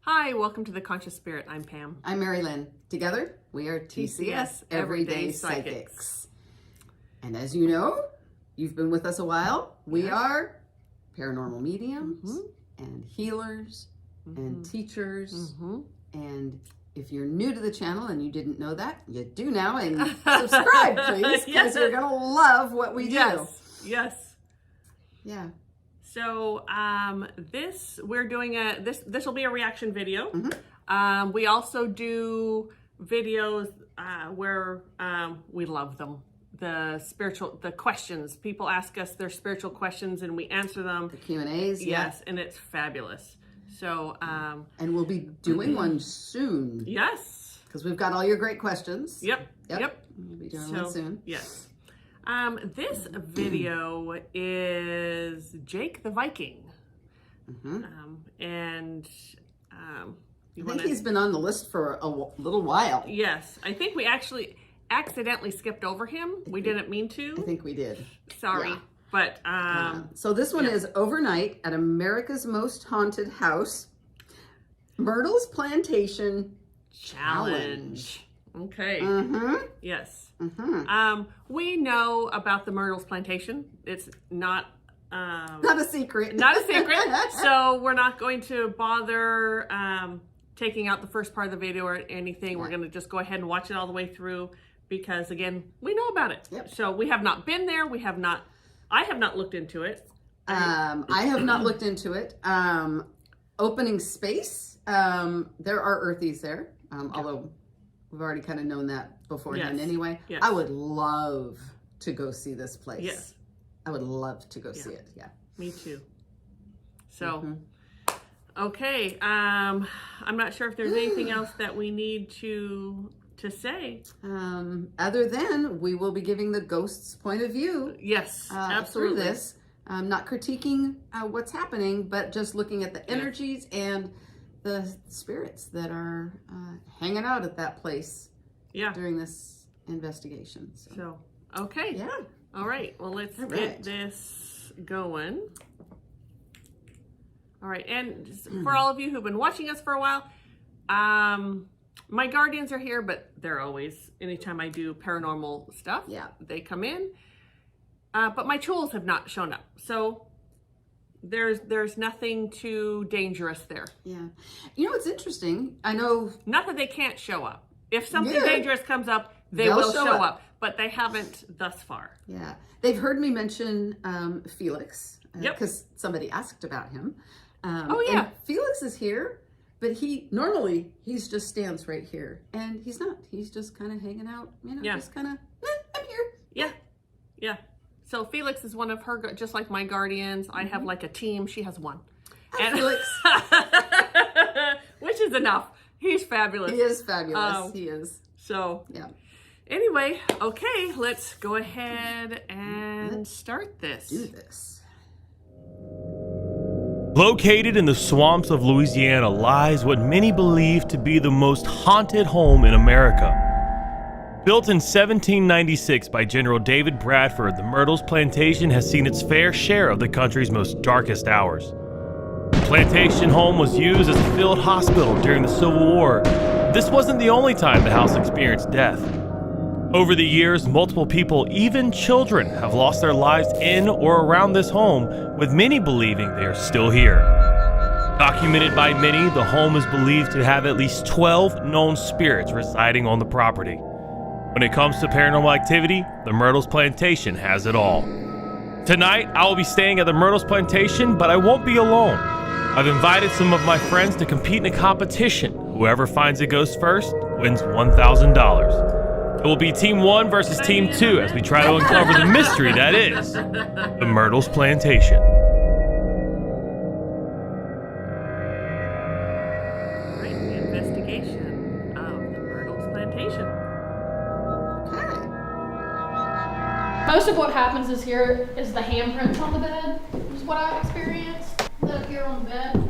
Hi, welcome to The Conscious Spirit. I'm Pam. I'm Mary Lynn. Together, we are TCS Everyday Psychics. And as you know, you've been with us a while. We are paranormal mediums and healers and teachers. And if you're new to the channel and you didn't know that, you do now. And subscribe, please, because you're going to love what we do. Yes. Yeah. So this will be a reaction video. We also do videos where we love them. The questions. People ask us their spiritual questions and we answer them. The Q&As. Yes, and it's fabulous. So and we'll be doing one soon. Yes. Because we've got all your great questions. Yep. We'll be doing one soon. Yes. This video is Jake the Viking. I think he's been on the list for a little while. Yes. I think we actually accidentally skipped over him. We didn't mean to. I think we did. Sorry. Yeah. But, so this one is Overnight at America's Most Haunted House, Myrtles Plantation Challenge. Okay. Yes. We know about the Myrtles Plantation. It's not a secret. Not a secret. So we're not going to bother taking out the first part of the video or anything. We're going to just go ahead and watch it all the way through because, again, we know about it. So we have not been there. I have not looked into it. I have not looked into it. Opening space. There are earthies there, although we've already kind of known that beforehand anyway. I would love to go see this place. Yes. I would love to go see it. Yeah. Me too. So, okay. I'm not sure if there's anything else that we need to say. Other than we will be giving the ghost's point of view. Yes, absolutely. Through this. Not critiquing what's happening, but just looking at the energies and the spirits that are hanging out at that place during this investigation. So okay. Yeah. All right. Well, let's get this going. All right. And for all of you who've been watching us for a while, my guardians are here, but they're always, anytime I do paranormal stuff, they come in. But my tools have not shown up. So there's nothing too dangerous there. Yeah. You know, what's interesting. I know. Not that they can't show up. If something dangerous comes up, they will show up. But they haven't thus far. Yeah. They've heard me mention Felix. Because somebody asked about him. And Felix is here. But he just stands right here. And he's not. He's just kind of hanging out. You know, just kind of, I'm here. Yeah. Yeah. So Felix is one of her, just like my guardians. I have like a team. She has one. And Felix. Which is enough. He's fabulous. He is fabulous. He is. So, anyway, okay, let's go ahead and start this. Do this. Located in the swamps of Louisiana lies what many believe to be the most haunted home in America. Built in 1796 by General David Bradford, the Myrtles Plantation has seen its fair share of the country's most darkest hours. The plantation home was used as a field hospital during the Civil War. This wasn't the only time the house experienced death. Over the years, multiple people, even children, have lost their lives in or around this home, with many believing they are still here. Documented by many, the home is believed to have at least 12 known spirits residing on the property. When it comes to paranormal activity, the Myrtles Plantation has it all. Tonight, I will be staying at the Myrtles Plantation, but I won't be alone. I've invited some of my friends to compete in a competition. Whoever finds a ghost first wins $1,000. It will be Team 1 versus Team 2 as we try to uncover the mystery that is the Myrtles Plantation. Right, the investigation of the Myrtles Plantation. Most of what happens is here is the handprints on the bed, is what I experienced. That appear on the bed.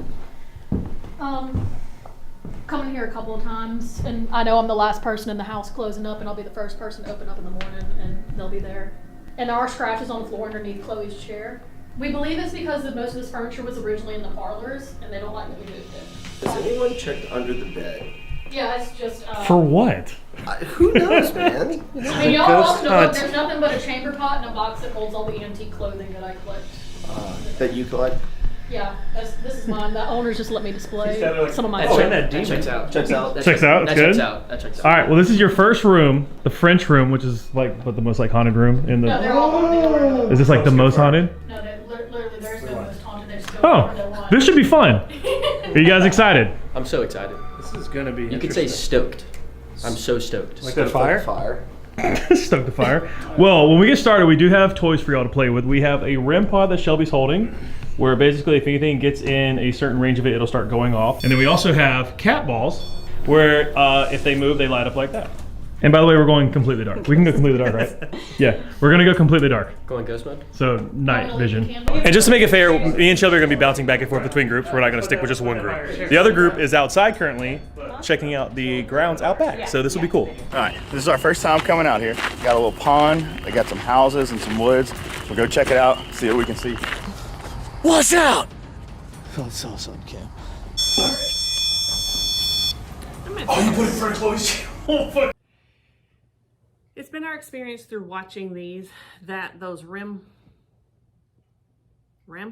Coming here a couple of times, and I know I'm the last person in the house closing up, and I'll be the first person to open up in the morning, and they'll be there. And there are scratches on the floor underneath Chloe's chair. We believe it's because most of this furniture was originally in the parlors, and they don't like that we moved it. Has anyone checked under the bed? Yeah, it's just. For what? Who knows, man? I mean, y'all Ghost also know hunt. there's nothing but a chamber pot and a box that holds all the antique clothing that I collect. That you collect? Yeah, this is mine. The owners just let me display some of my Oh, stuff. that Checks out. Checks out. That Checks out, That it's checks good. out. That checks out. All right. Well, this is your first room, the French room, which is like the most like haunted room in the. No, they're all haunted. Is this like the most haunted? No, literally, there's no most haunted. There's still no Oh, one. this should be fun. Are you guys excited? I'm so excited. This is gonna be. You could say stoked. I'm so stoked. Like the fire. Fire. Stoke the fire. Well, when we get started, we do have toys for y'all to play with. We have a REM pod that Shelby's holding, where basically if anything gets in a certain range of it, it'll start going off. And then we also have cat balls, where if they move, they light up like that. And by the way, we're going completely dark. We can go completely dark, right? Yeah, we're gonna go completely dark. Going ghost mode? So night vision. And just to make it fair, me and Shelby are gonna be bouncing back and forth between groups. We're not gonna stick with just one group. The other group is outside currently, checking out the grounds out back. So this will be cool. All right, this is our first time coming out here. Got a little pond, they got some houses and some woods. We'll go check it out, see what we can see. Watch out! Oh, it's awesome, Cam. It's been our experience through watching these that those REM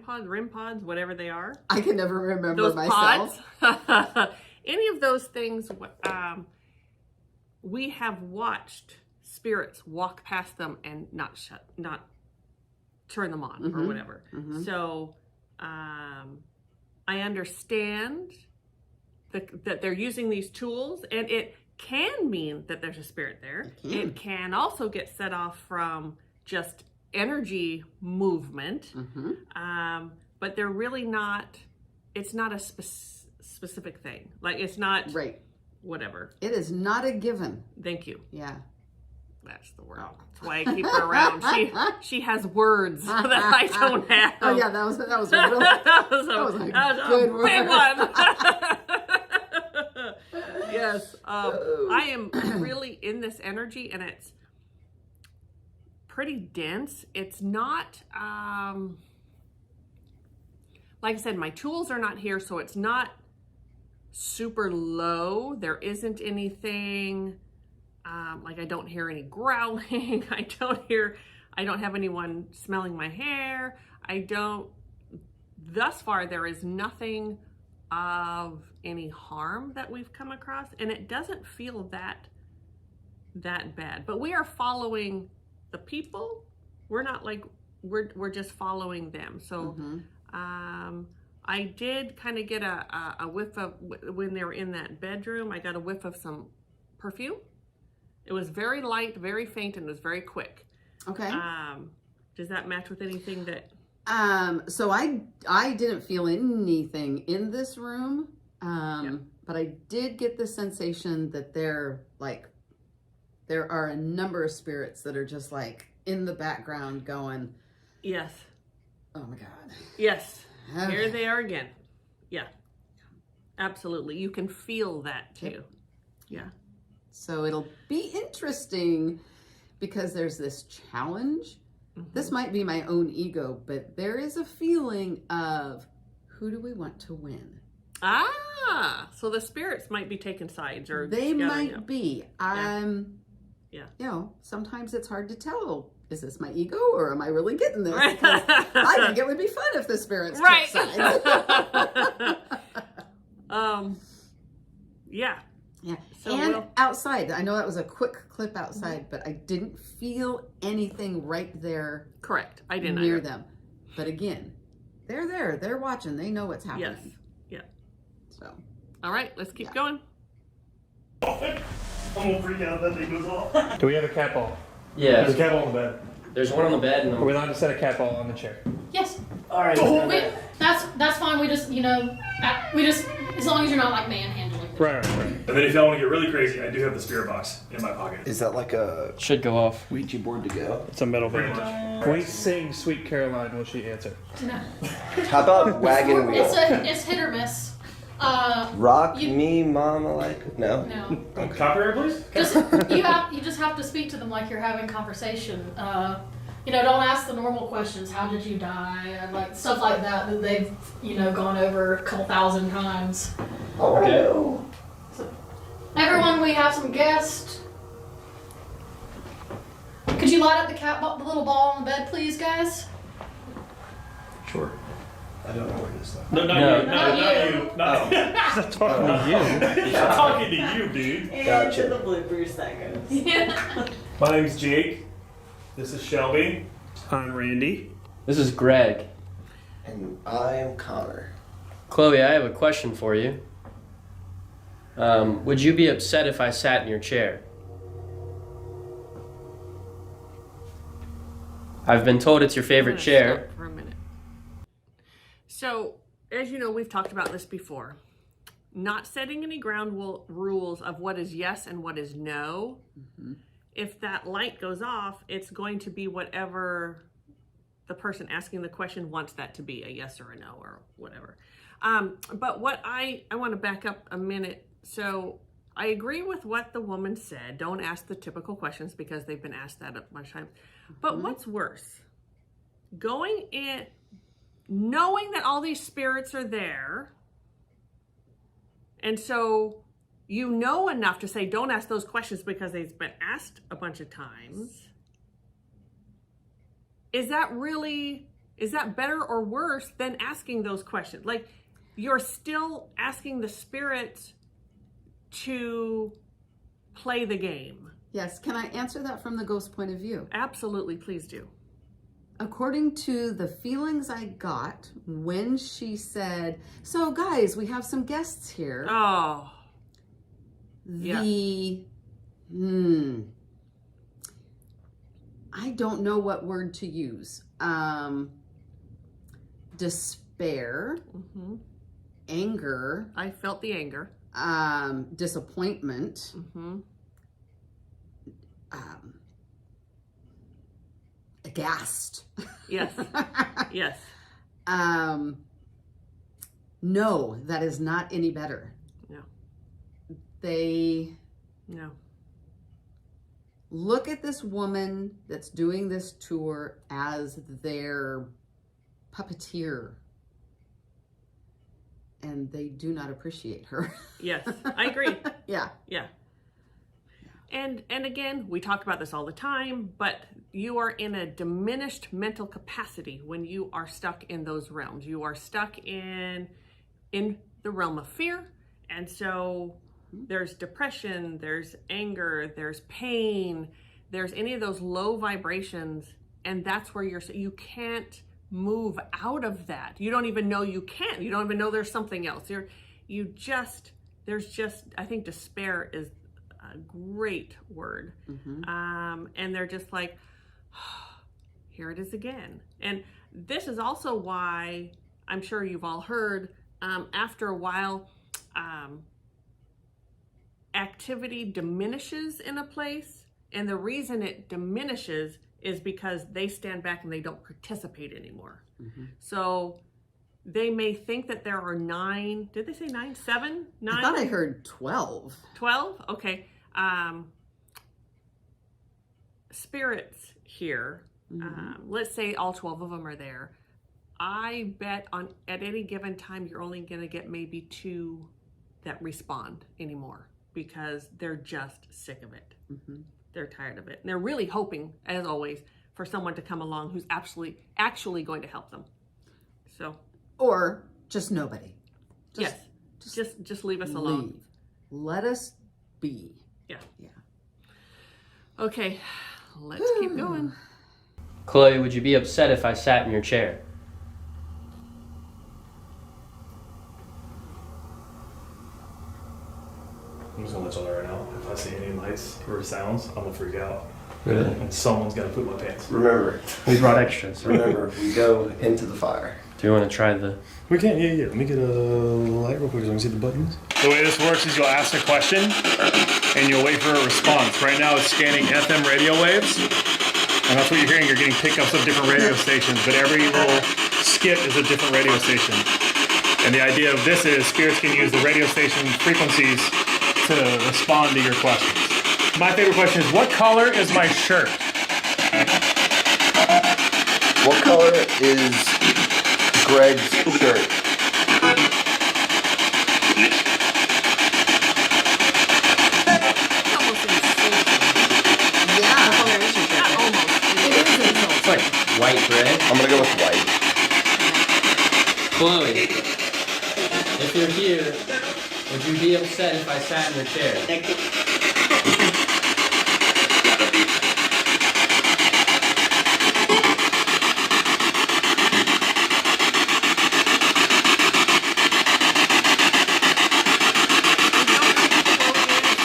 pods, whatever they are. I can never remember Those myself. pods, any of those things, we have watched spirits walk past them and not turn them on or whatever. So I understand that they're using these tools, and it can mean that there's a spirit there. It can also get set off from just energy movement, but they're really not. It's not a specific thing. Like it's not Right. whatever. It is not a given. Thank you. Yeah. That's the word. That's why I keep her around. She has words that I don't have. Oh yeah, that was a really that was a a good big word. one. Yes, I am really in this energy, and it's pretty dense. It's not, like I said, my tools are not here, so it's not super low. There isn't anything, like I don't hear any growling. I don't have anyone smelling my hair. Thus far, there is nothing of any harm that we've come across, and it doesn't feel that bad. But we are following the people. We're not like we're just following them. So I did kind of get a whiff of, when they were in that bedroom, I got a whiff of some perfume. It was very light, very faint, and it was very quick. Okay. Does that match with anything that? So I didn't feel anything in this room, but I did get the sensation that there are a number of spirits that are just like in the background going, Yes. oh my God. Yes. Okay. Here they are again. Yeah. Absolutely. You can feel that too. Yeah. So it'll be interesting because there's this challenge. This might be my own ego, but there is a feeling of who do we want to win? So the spirits might be taking sides, or They together, might yeah. be. Yeah. You know, sometimes it's hard to tell. Is this my ego or am I really getting this? Because I think it would be fun if the spirits Right. took sides. Yeah. Yeah. So and we'll- outside, I know that was a quick clip outside, but I didn't feel anything right there Correct. I didn't near either. them. But again, they're there. They're watching. They know what's happening. Yes. Yeah. So All right. Let's keep going. I'm gonna freak out if that thing goes off. Do we have a cat ball? Yeah. There's a cat on the bed. There's one on the bed and Are we allowed to set a cat ball on the chair? Yes. All right. That's fine. We just as long as you're not like manhandling. Right. And then if y'all want to get really crazy, I do have the spirit box in my pocket. Is that like a should go off. Ouija board to go? It's a metal Pretty band. much. When we sing Sweet Caroline, will she answer? No. How about wagon wheel? It's hit or miss. Rock you- me, mama, like no. No. Copyright, please? You just have to speak to them like you're having conversation. don't ask the normal questions. How did you die? And like stuff like that they've, gone over a couple thousand times. Okay. So, everyone, we have some guests. Could you light up the little ball on the bed, please, guys? Sure. I don't know where it is though. No, not No. you. Not you. Not Not talking to you. He's talking to you, dude. Gotcha. the bloopers that goes. Yeah. My name's Jake. This is Shelby. I'm Randy. This is Greg. And I am Connor. Chloe, I have a question for you. Would you be upset if I sat in your chair? I've been told it's your favorite I'm gonna chair. stop for a minute. So, as you know, we've talked about this before. Not setting any ground rules of what is yes and what is no. Mm-hmm. If that light goes off, it's going to be whatever the person asking the question wants that to be, a yes or a no or whatever. But what I want to back up a minute. So I agree with what the woman said. Don't ask the typical questions because they've been asked that a bunch of times. But what's worse? Going in, knowing that all these spirits are there, and so you know enough to say don't ask those questions because they've been asked a bunch of times. Is that better or worse than asking those questions? Like, you're still asking the spirit to play the game. Yes, can I answer that from the ghost point of view? Absolutely, please do. According to the feelings I got when she said, so guys, we have some guests here. Oh. I don't know what word to use. Despair, anger. I felt the anger. Disappointment. Aghast. Yes. Yes. No, that is not any better. No. No. Look at this woman that's doing this tour as their puppeteer, and they do not appreciate her. Yes, I agree. Yeah. And again, we talk about this all the time, but you are in a diminished mental capacity when you are stuck in those realms. You are stuck in the realm of fear, and so there's depression, there's anger, there's pain, there's any of those low vibrations, and that's where you can't move out of that. You don't even know you can't. You don't even know there's something else. I think despair is a great word. And they're just like, oh, here it is again. And this is also why I'm sure you've all heard, after a while, activity diminishes in a place, and the reason it diminishes is because they stand back and they don't participate anymore. So they may think that there are 9, did they say 9? 7? 9? I thought I heard 12. 12? Okay. Spirits here, let's say all 12 of them are there. I bet at any given time you're only going to get maybe 2 that respond anymore, because they're just sick of it. They're tired of it. And they're really hoping, as always, for someone to come along who's actually going to help them. So, or just nobody. Just leave us alone. Let us be. Yeah. Okay, let's keep going. Chloe, would you be upset if I sat in your chair? I'm just gonna let y'all know right now. If I see any lights or sounds, I'm gonna freak out. Really? And someone's gotta poop my pants. Remember, We brought extras. remember, we go into the fire. Do you want to try the... We can, yeah. Let me get a light real quick so I can see the buttons. The way this works is you'll ask a question and you'll wait for a response. Right now it's scanning FM radio waves. And that's what you're hearing. You're getting pickups of different radio stations, but every little skip is a different radio station. And the idea of this is spirits can use the radio station frequencies to respond to your questions. My favorite question is, what color is my shirt? What color is Greg's shirt? It's like white bread. I'm gonna go with white. Chloe, if you're here, would you be upset if I sat in your chair?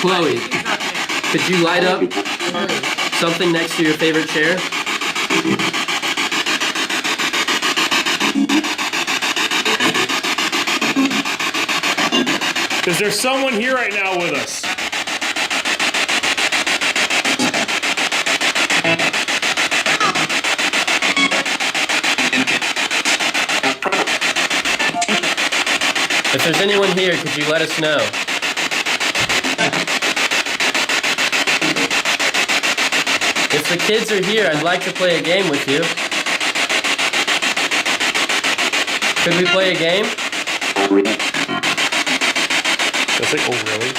Chloe, could you light up something next to your favorite chair? Because there's someone here right now with us. If there's anyone here, could you let us know? If the kids are here, I'd like to play a game with you. Could we play a game? It's like, oh really?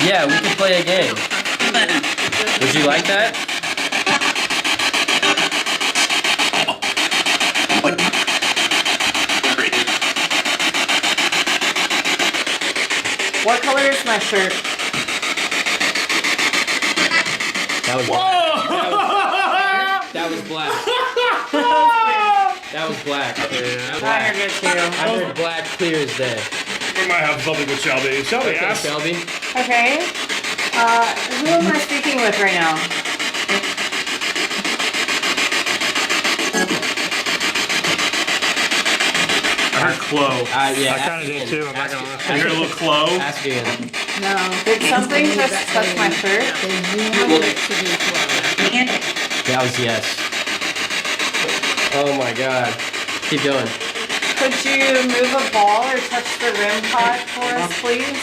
Yeah, we could play a game. Would you like that? What color is my shirt? That was that was black. That was black. Yeah. I heard it too. I heard black clear as day. We might have something with Shelby. Shelby, Okay, ask. Shelby. Okay. Who am I speaking with right now? I heard Chloe. Yeah, I kind of did too. I'm not gonna lie. I heard a little Chloe. Ask again. No. Did something just touch my shirt? That was yes. Oh my god. Keep going. Could you move a ball or touch the rim pot for us, please?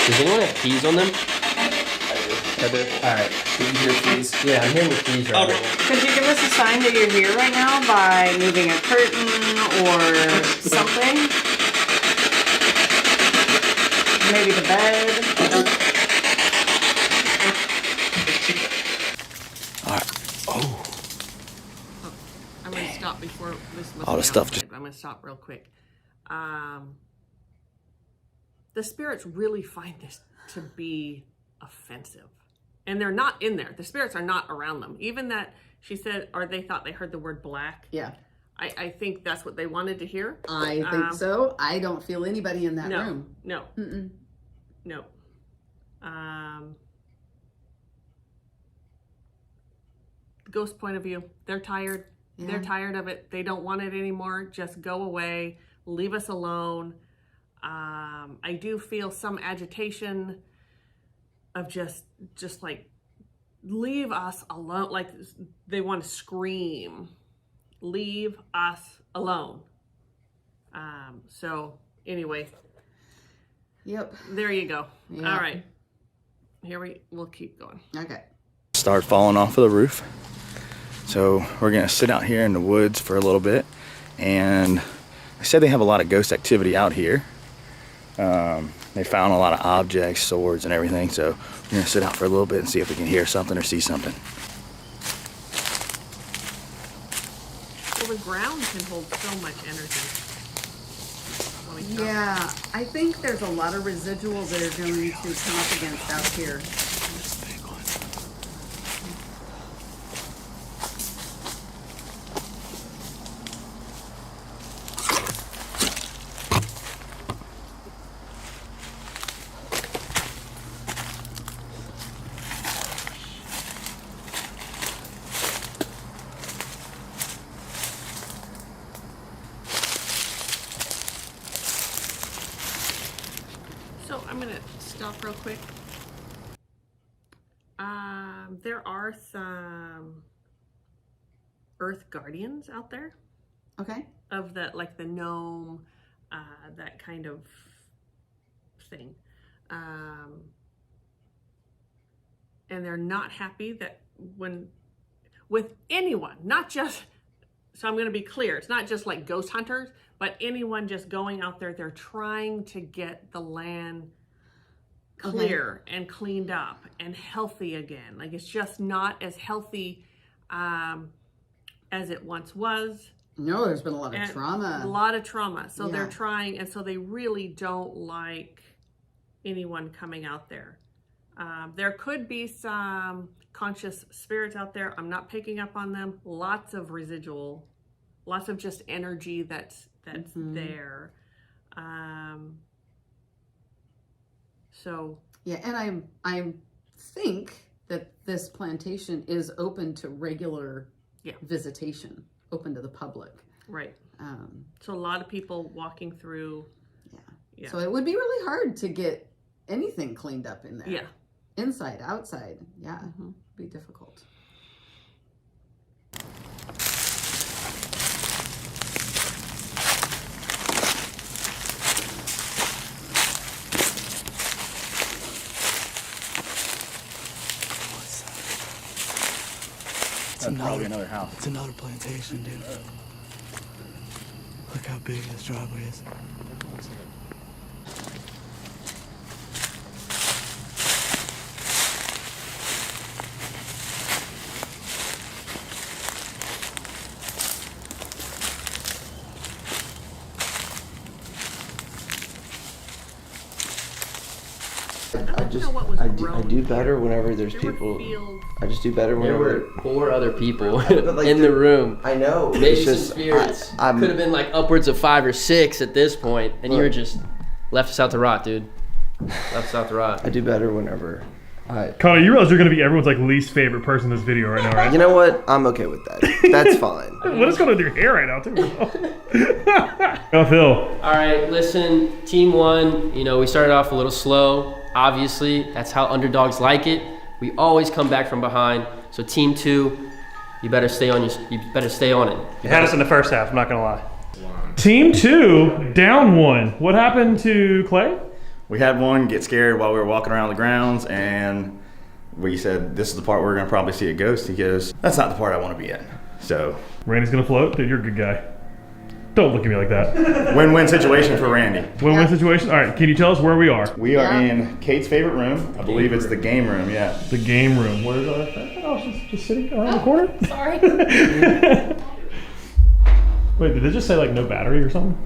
Does anyone have keys on them? I do. Alright. Did you hear please? Yeah, I'm hearing the keys right now. Could you give us a sign that you're here right now by moving a curtain or something? Maybe the bed? I'm going to stop before this must All be the stuff outside. I'm going to stop real quick. The spirits really find this to be offensive. And they're not in there. The spirits are not around them. Even that she said, or they thought they heard the word black. Yeah, I think that's what they wanted to hear. I think so. I don't feel anybody in that No, room. no, Mm-mm. no. Ghost point of view, they're tired. Yeah. They're tired of it. They don't want it anymore. Just go away. Leave us alone. I do feel some agitation of just like, leave us alone. Like they want to scream, leave us alone. So anyway, Yep. there you go. Yeah. All right. We'll keep going. Okay. Start falling off of the roof. So we're gonna sit out here in the woods for a little bit, and they said they have a lot of ghost activity out here. They found a lot of objects, swords and everything, so we're gonna sit out for a little bit and see if we can hear something or see something. Well, the ground can hold so much energy. Let me stop. Yeah, I think there's a lot of residuals that are going to come up against out here. So I'm gonna stop real quick. There are some earth guardians out there Okay. of the like the gnome, that kind of thing. And they're not happy that with anyone, not just, so I'm going to be clear, it's not just like ghost hunters, but anyone just going out there, they're trying to get the land clear and cleaned up and healthy again. Like, it's just not as healthy as it once was. No, there's been a lot of trauma. A lot of trauma. So they're trying, and so they really don't like anyone coming out there. There could be some conscious spirits out there. I'm not picking up on them. Lots of residual, lots of just energy that's there. So yeah, and I think that this plantation is open to regular visitation, open to the public. Right. So a lot of people walking through. Yeah. So it would be really hard to get anything cleaned up in there. Yeah. Inside, outside. Yeah. Be difficult. That's probably another house. It's another plantation, dude. Look how big this driveway is. I do better whenever there's people. I just do better There whenever. were 4 other people like, in the room. I know. Maybe It's some just, spirits. I'm- Could have been like upwards of 5 or 6 at this point, and you were just left us out to rot, dude. Left us out to rot. I do better whenever. Connor, you realize you're gonna be everyone's like least favorite person in this video right now, right? You know what? I'm okay with that. That's fine. What is going on with your hair right now, too? Go, Phil. All right, listen, team 1, you know, we started off a little slow. Obviously, that's how underdogs like it. We always come back from behind. So team 2, you better stay on it. You had us in the first half, I'm not gonna lie. Team 2, down 1. What happened to Clay? We had one get scared while we were walking around the grounds, and we said, this is the part where we're gonna probably see a ghost. He goes, that's not the part I wanna be in. So. Randy's gonna float? Dude, you're a good guy. Don't look at me like that. Win-win situation for Randy. Win-win situation? All right, can you tell us where we are? We are in Kate's favorite room. I believe it's the game room, yeah. The game room. Where is our Oh, she's just sitting around the corner? Sorry. Wait, did they just say like no battery or something?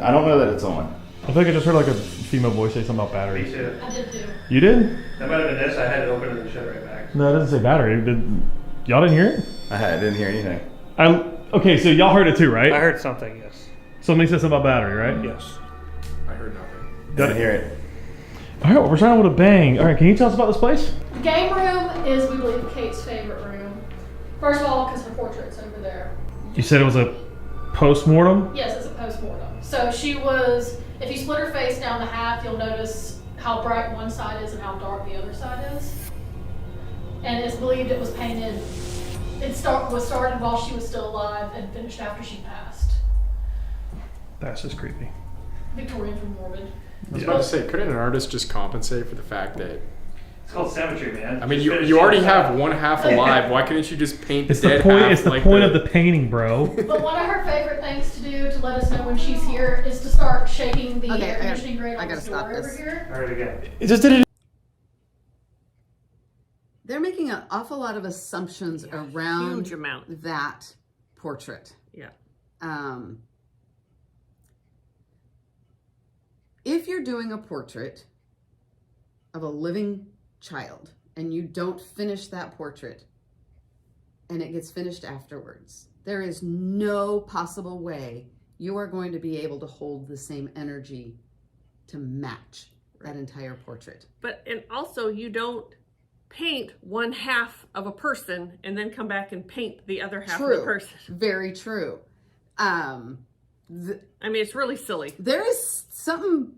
I don't know that it's on. I think I just heard like a female voice say something about batteries. I did too. You did? That might have been this. I had to open it and shut it right back. No, it doesn't say battery. Y'all didn't hear it? I didn't hear anything. Okay, so y'all heard it too, right? I heard something, yes. Something said something about battery, right? Yes. I heard nothing. Didn't hear it. All right, well, we're starting with a bang. All right, can you tell us about this place? The game room is, we believe, Kate's favorite room. First of all, because her portrait's over there. You said it was a post-mortem? Yes, it's a post-mortem. So she was, if you split her face down to half, you'll notice how bright one side is and how dark the other side is. And it's believed it was painted, was started while she was still alive and finished after she passed. That's just creepy. Victorians were morbid. I was about to say, couldn't an artist just compensate for the fact that... It's called symmetry, man. I mean, you already have one half alive. Why couldn't you just paint the dead half? It's the point of the painting, bro. But one of her favorite things to do to let us know when she's here is to start shaking the air conditioning grate on this door over here. All right, again. It just did it. They're making an awful lot of assumptions around huge amount. That portrait. Yeah. If you're doing a portrait of a living child and you don't finish that portrait and it gets finished afterwards, there is no possible way you are going to be able to hold the same energy to match that entire portrait. But, and also you don't paint one half of a person and then come back and paint the other half of the person. Very true. I mean, it's really silly. There is something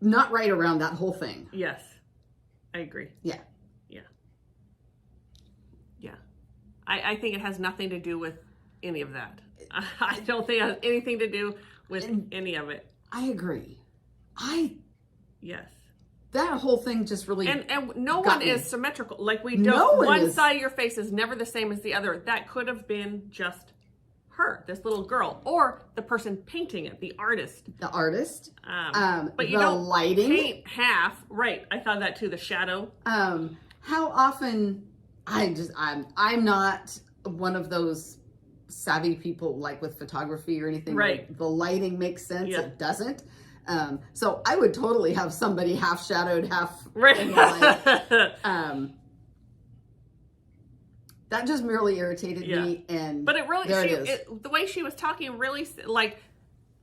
not right around that whole thing. Yes, I agree. Yeah. Yeah. Yeah. I think it has nothing to do with any of that. I don't think it has anything to do with any of it. I agree. I Yes. That whole thing just really and no one is symmetrical. Like we don't. No one side of your face is never the same as the other. That could have been just her, this little girl, or the person painting it, the artist. The artist. But you the don't lighting. paint half. Right. I thought that too. The shadow. How often? I'm not one of those savvy people like with photography or anything. Right. Where the lighting makes sense. Yeah. It doesn't. So I would totally have somebody half shadowed, half right. in the light. That just merely irritated me, and but it really there the way she was talking really like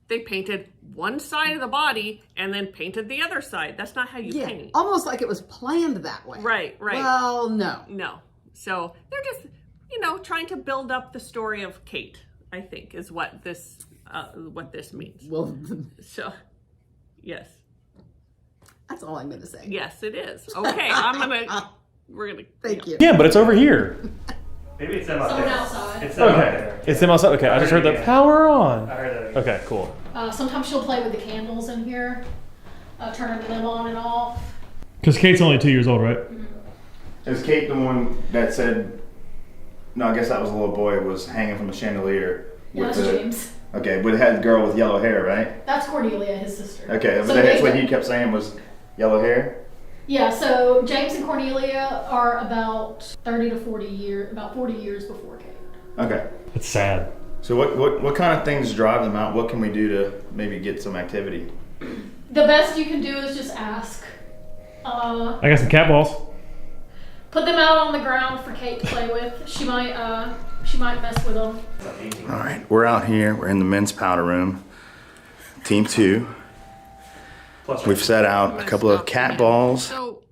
they painted one side of the body and then painted the other side. That's not how you paint. Almost like it was planned that way. Right. Well, no. So they're just trying to build up the story of Kate. I think is what this means. Well, so yes, that's all I'm going to say. Yes, it is. Okay, we're gonna. Thank you. Yeah, but it's over here. Maybe it's them out Someone there. outside. It's them out Okay. there. It's them outside. Okay, I just heard the power on. I heard that. Okay, cool. Sometimes she'll play with the candles in here, turning them on and off. Because Kate's only 2 years old, right? Is Kate the one that said, no, I guess that was a little boy, was hanging from a chandelier? Yeah, that's James. Okay, but it had the girl with yellow hair, right? That's Cordelia, his sister. Okay, but So that's what he kept saying was yellow hair? Yeah, so James and Cornelia are about 30 to 40 years, about 40 years before Kate. Okay. It's sad. So what kind of things drive them out? What can we do to maybe get some activity? The best you can do is just ask. I got some cat balls. Put them out on the ground for Kate to play with. She might mess with them. All right, we're out here. We're in the men's powder room. Team 2. We've set out a couple of cat balls. So,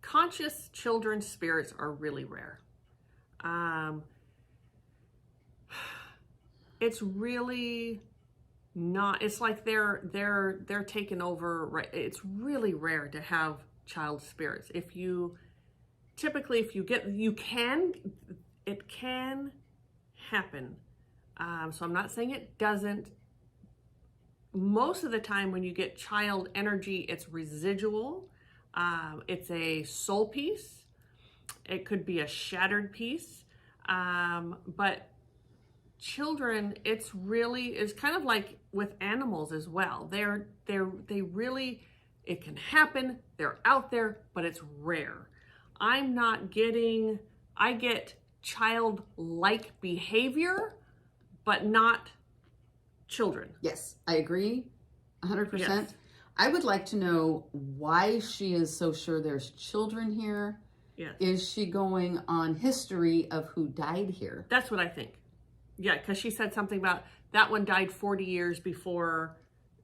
conscious children's spirits are really rare. It's really not. It's like they're taken over. Right. It's really rare to have child spirits. It can happen. So I'm not saying it doesn't. Most of the time when you get child energy, it's residual. It's a soul piece. It could be a shattered piece. But children, it's kind of like with animals as well. They really, it can happen. They're out there, but it's rare. I get childlike behavior, but not children. Yes, I agree 100%. Yes. I would like to know why she is so sure there's children here. Yes. Is she going on history of who died here? That's what I think. Yeah, because she said something about that one died 40 years before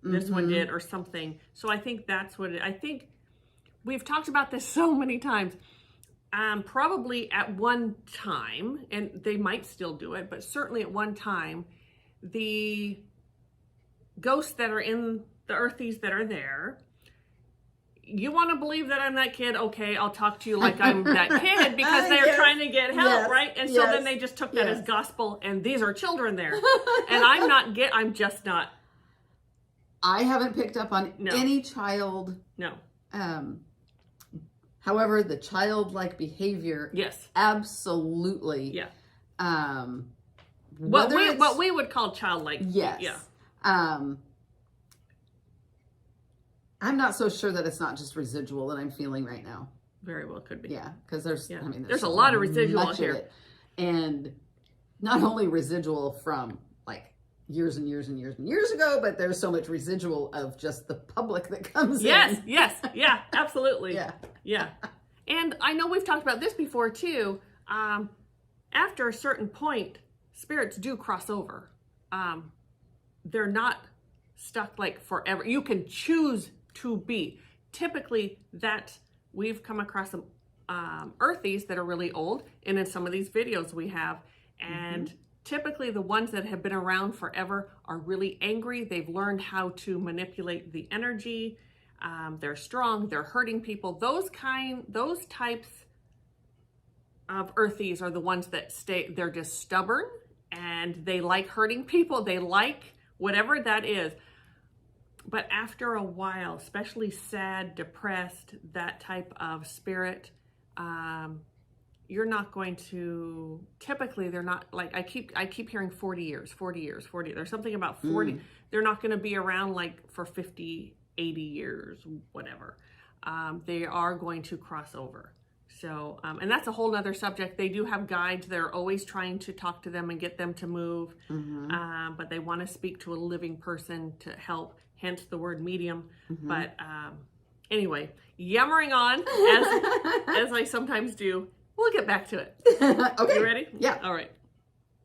this one did or something. So I think that's what I think we've talked about this so many times. Probably at one time, and they might still do it, but certainly at one time, the ghosts that are in the earthies that are there, you want to believe that I'm that kid? Okay, I'll talk to you like I'm that kid because they're trying to get help, right? And so then they just took that as gospel, and these are children there. And I'm just not. I haven't picked up on any child. No. However, the childlike behavior. Yes. Absolutely. Yeah. What we would call childlike. Yes. Yeah. I'm not so sure that it's not just residual that I'm feeling right now. Very well could be. Yeah, because there's a lot of residual here. And not only residual from like years and years and years and years ago, but there's so much residual of just the public that comes in. Yes, yeah, absolutely. Yeah. And I know we've talked about this before too. After a certain point, spirits do cross over. They're not stuck like forever. You can choose to be. Typically, that we've come across some earthies that are really old, and in some of these videos we have, and typically the ones that have been around forever are really angry. They've learned how to manipulate the energy. They're strong. They're hurting people. Those types of earthies are the ones that stay. They're just stubborn, and they like hurting people. They like whatever that is. but after a while, especially sad, depressed, that type of spirit, you're not going to, typically they're not, like I keep hearing 40 years, there's something about 40, they're not going to be around like for 50, 80 years, whatever. They are going to cross over. So, and that's a whole nother subject. They do have guides. They're always trying to talk to them and get them to move. But they want to speak to a living person to help, hence the word medium. But anyway, yammering on as I sometimes do. We'll get back to it. Okay. You ready? Yeah. All right.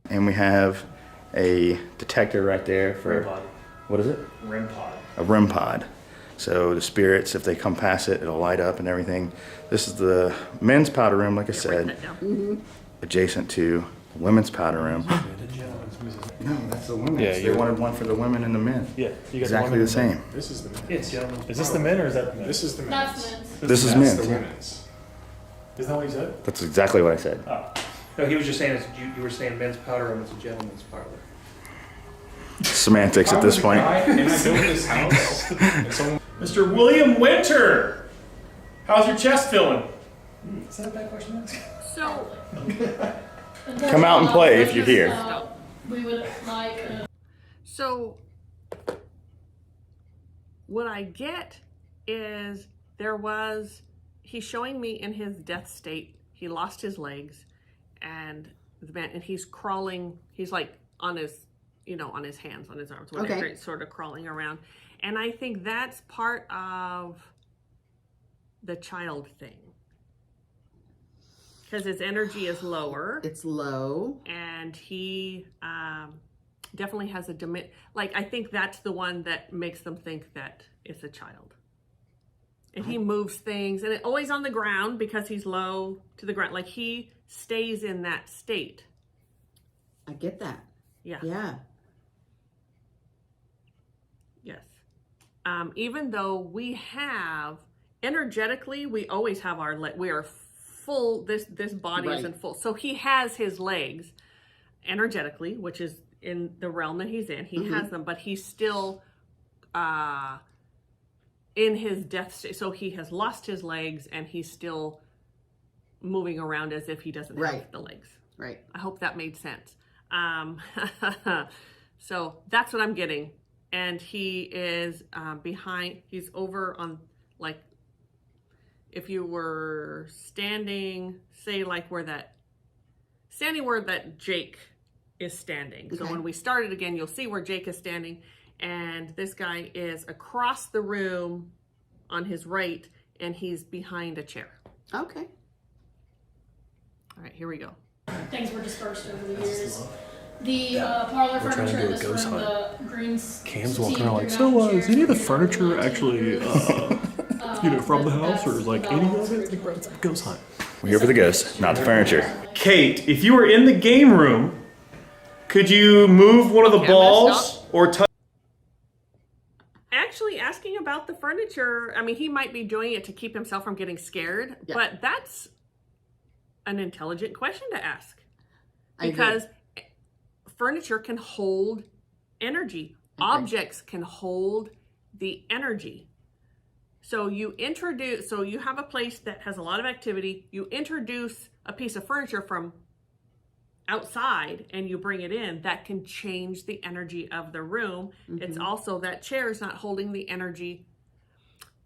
And we have a detector right there for, REM pod. what is it? REM pod. A REM pod. So the spirits, if they come past it, it'll light up and everything. This is the men's powder room, like I said, adjacent to the women's powder room. No, that's the women's. Yeah, they wanted one for the women and the men. Yeah, you got exactly the same. This is the men's. It's gentlemen. Is this the men or is that the men? This is the men's. That's men's. This is That's men's. the women's. Isn't that what you said? That's exactly what I said. Oh. No, he was just saying you were saying men's powder room is a gentleman's parlor. Semantics at this point. And I built this house. And someone Mr. William Winter, how's your chest feeling? Is that a bad question to ask? So, Come out and play if you're here. We would like. So, what I get is he's showing me in his death state. He lost his legs, and he's crawling. He's like on his, on his hands, on his arms, whatever. It's sort of crawling around, and I think that's part of the child thing. Because his energy is lower. It's low. And he definitely has I think that's the one that makes them think that it's a child. And he moves things, and it's always on the ground because he's low to the ground. Like, he stays in that state. I get that. Yeah. Yeah. Yes. Even though we have, energetically, we always have we are full, this body isn't full. So he has his legs energetically, which is in the realm that he's in. He has them, but he's still in his death state. So he has lost his legs and he's still moving around as if he doesn't have the legs. Right. I hope that made sense. So that's what I'm getting. And he is he's over on, like, if you were standing, say like where that Jake is standing. So when we started again, you'll see where Jake is standing, and this guy is across the room on his right, and he's behind a chair. Okay. All right, here we go. Things were dispersed over the years. The parlor furniture in this room, the greens. Cam's walking around like, so is any of the furniture actually, from the house, or is like any of it? Ghost hunt. We're here for the ghosts, not the furniture. Kate, if you were in the game room, could you move one of the balls or touch? Actually, asking about the furniture, I mean, he might be doing it to keep himself from getting scared, but that's an intelligent question to ask. Because furniture can hold energy. Objects can hold the energy. So you have a place that has a lot of activity, you introduce a piece of furniture from outside and you bring it in, that can change the energy of the room. It's also that chair is not holding the energy.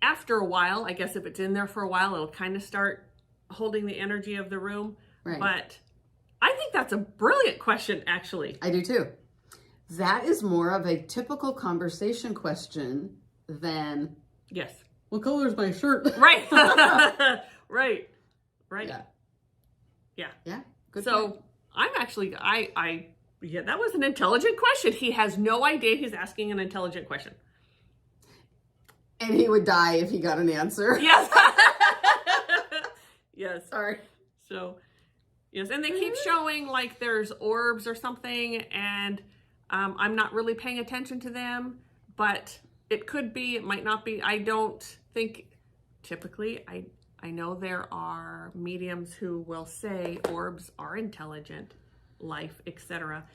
After a while, I guess if it's in there for a while, it'll kind of start holding the energy of the room. Right. But I think that's a brilliant question, actually. I do too. That is more of a typical conversation question than, yes, what color is my shirt? Right. Right. Yeah. Good so point. I'm actually, that was an intelligent question. He has no idea he's asking an intelligent question. And he would die if he got an answer. Yes. Yes. Sorry. So, yes. And they keep showing like there's orbs or something, and I'm not really paying attention to them, but it could be, it might not be. I don't think, typically, I know there are mediums who will say orbs are intelligent, life, etc.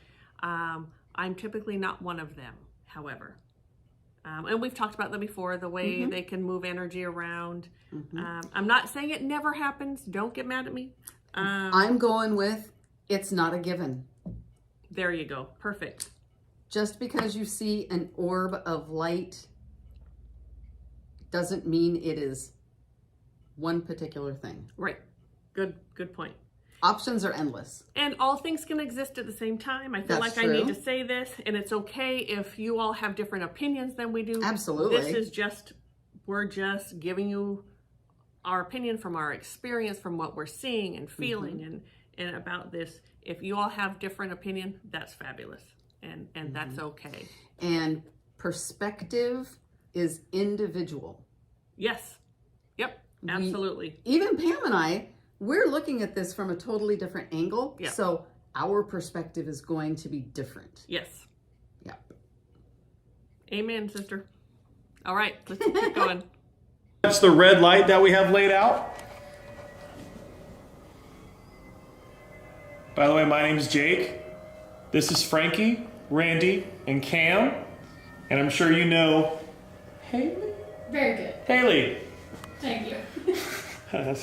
I'm typically not one of them, however. And we've talked about them before, the way they can move energy around. I'm not saying it never happens. Don't get mad at me. I'm going with it's not a given. There you go. Perfect. Just because you see an orb of light doesn't mean it is one particular thing. Right. Good point. Options are endless. And all things can exist at the same time. I feel That's like I need true. to say this, and it's okay if you all have different opinions than we do. Absolutely. This is just, we're just giving you our opinion from our experience, from what we're seeing and feeling and about this. If you all have different opinion, that's fabulous. And that's okay. And perspective is individual. Yes. Yep. Absolutely. Even Pam and I, we're looking at this from a totally different angle. Yep. So our perspective is going to be different. Yes. Yep. Amen, sister. All right, let's keep going. That's the red light that we have laid out. By the way, my name's Jake. This is Frankie, Randy, and Cam. And I'm sure you know Haley? Very good. Haley. Thank you. I had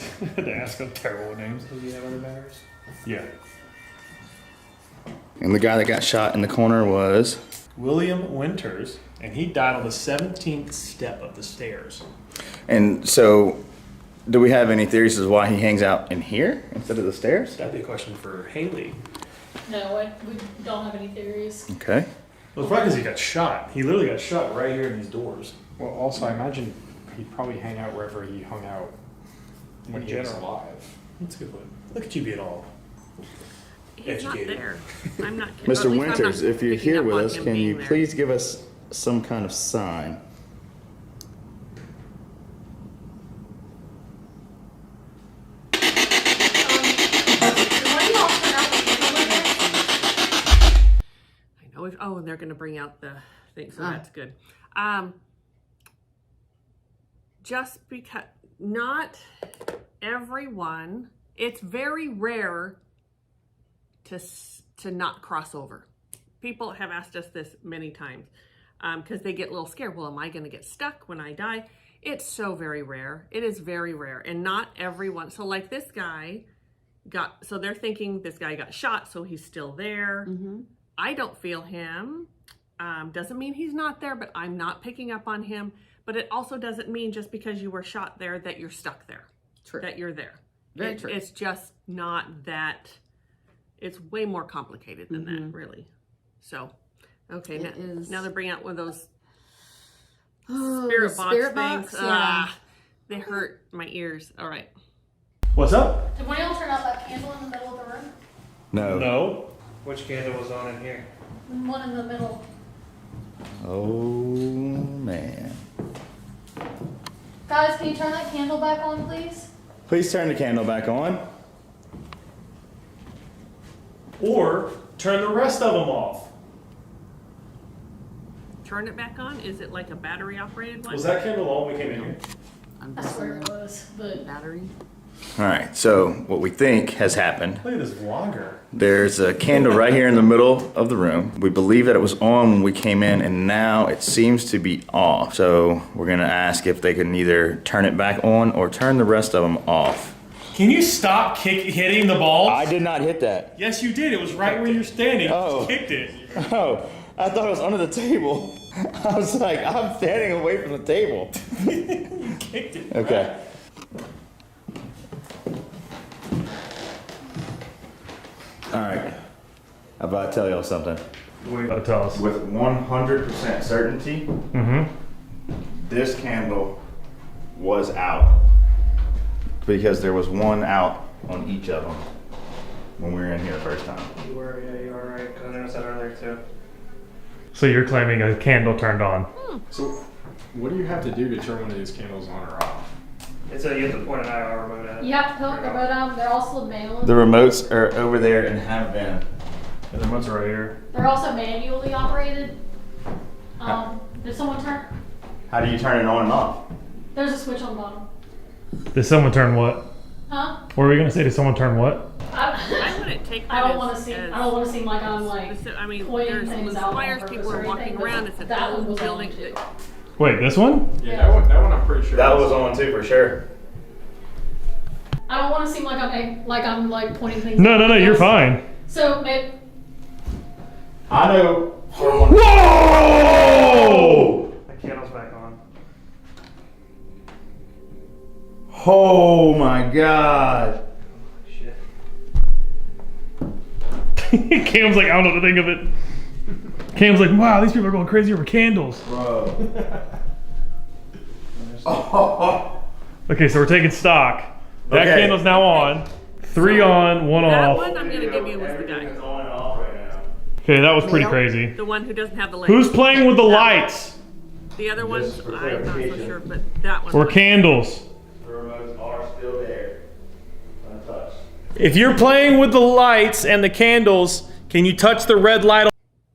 to ask them terrible names. Do you have other batters? Yeah. And the guy that got shot in the corner was William Winters, and he died on the 17th step of the stairs. And so, do we have any theories as to why he hangs out in here instead of the stairs? That'd be a question for Haley. No, we don't have any theories. Okay. Well, it's probably because he got shot. He literally got shot right here in these doors. Well, also, I imagine he'd probably hang out wherever he hung out when he was alive. That's a good one. Look at you being all He's not educated. there. I'm not kidding. Or at Mr. least I'm Winters, not if you're picking here up with on us, him can you being there. please give us some kind of sign? I know. Oh, and they're going to bring out the thing, so Ah. that's good. Just because not everyone, it's very rare to not cross over. People have asked us this many times because they get a little scared. Well, am I going to get stuck when I die? It's so very rare. It is very rare, and not everyone. So like this guy so they're thinking this guy got shot, so he's still there. I don't feel him. Doesn't mean he's not there, but I'm not picking up on him. But it also doesn't mean just because you were shot there that you're stuck there. True. That you're there. Very true. It's just not that. It's way more complicated than that, really. So, okay, now they're bringing out one of those spirit box things. Yeah. They hurt my ears. All right. What's up? Did one of y'all turn out that candle in the middle of the room? No. No. Which candle was on in here? One in the middle. Oh, man. Guys, can you turn that candle back on, please? Please turn the candle back on. Or turn the rest of them off. Turn it back on. Is it like a battery operated one? Was that candle on when we came in here? I swear it was, but Battery. All right, so what we think has happened, Look at this vlogger. there's a candle right here in the middle of the room. We believe that it was on when we came in, and now it seems to be off. So we're gonna ask if they can either turn it back on or turn the rest of them off. Can you stop hitting the ball? I did not hit that. Yes, you did. It was right where you're standing. Oh. You kicked it. Oh, I thought it was under the table. I was like, I'm standing away from the table. You kicked it. Okay. All right. How about I tell y'all something? Tell us. With 100% certainty, this candle was out because there was one out on each of them when we were in here the first time. You were right. I noticed that earlier too. So you're claiming a candle turned on? So, what do you have to do to turn one of these candles on or off? It's you have to point an IR remote at. you have to put the remote on. They're also manual. The remotes are over there and have been. The remote's right here. They're also manually operated. Did someone turn? How do you turn it on and off? There's a switch on the bottom. Did someone turn what? Huh? What were we gonna say? Did someone turn what? I wouldn't take that I don't as- want to seem. as- I don't want to seem like I'm like I mean, pointing there's things some out on flyers, purpose people or are walking anything, but around. It's a that one old was building. on too. Wait, this one? Yeah, that one I'm pretty sure. That was on too for sure. I don't want to seem like I'm pointing things. No, out. you're fine. So maybe. I know. Whoa! The candle's back on. Oh my god. Shit. Cam's like, I don't know what to think of it. Cam's like, wow, these people are going crazy over candles. Bro. Oh. Okay, so we're taking stock. That Okay. candle's now on. 3 on, 1 That off. one I'm going to give you was the guy. Okay, that was pretty Male? crazy. The one who doesn't have the legs. Who's playing with the lights? The other ones, I'm not so sure, but that one. Or was. candles? The remotes are still there. Untouched. If you're playing with the lights and the candles, can you touch the red light?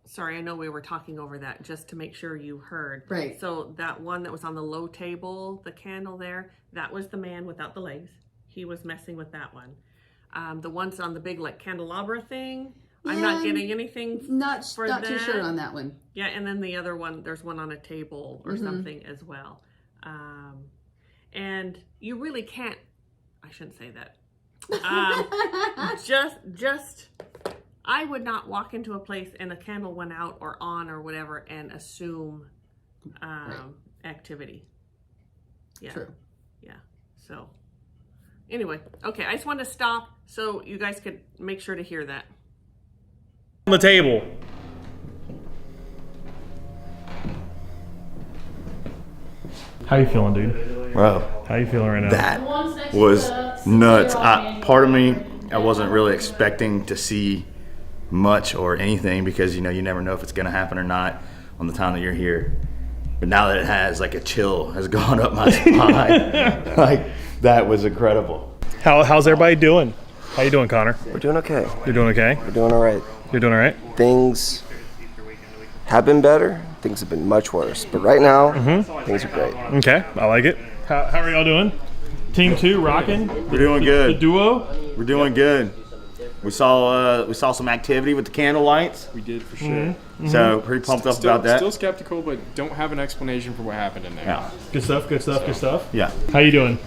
Sorry, I know we were talking over that just to make sure you heard. Right. So that one that was on the low table, the candle there, that was the man without the legs. He was messing with that one. The ones on the big like candelabra thing, I'm not getting anything Not for too that. sure on that one. Yeah, and then the other one, there's one on a table or something as well. And you really can't, I shouldn't say that. Just, I would not walk into a place and a candle went out or on or whatever and assume activity. Yeah. True. Yeah. So anyway, okay, I just wanted to stop so you guys could make sure to hear that. On the table. How you feeling, dude? Bro, How you feeling right now? that The ones next was to the nuts. zero Part of me, I wasn't really expecting to see much or anything because you never know if it's gonna happen or not on the time that you're here. But now that it has, like a chill has gone up my spine. Like that was incredible. How's everybody doing? How you doing, Connor? We're doing okay. You're doing okay? We're doing all right. You're doing all right? Things have been better. Things have been much worse. But right now, things are great. Okay, I like it. How are y'all doing? Team 2 rocking? We're doing good. The duo? We're doing good. We saw some activity with the candle lights. We did for sure. So pretty pumped up about that. Still skeptical, but don't have an explanation for what happened in there. Yeah. Good stuff, good stuff, good stuff. Yeah. How you doing?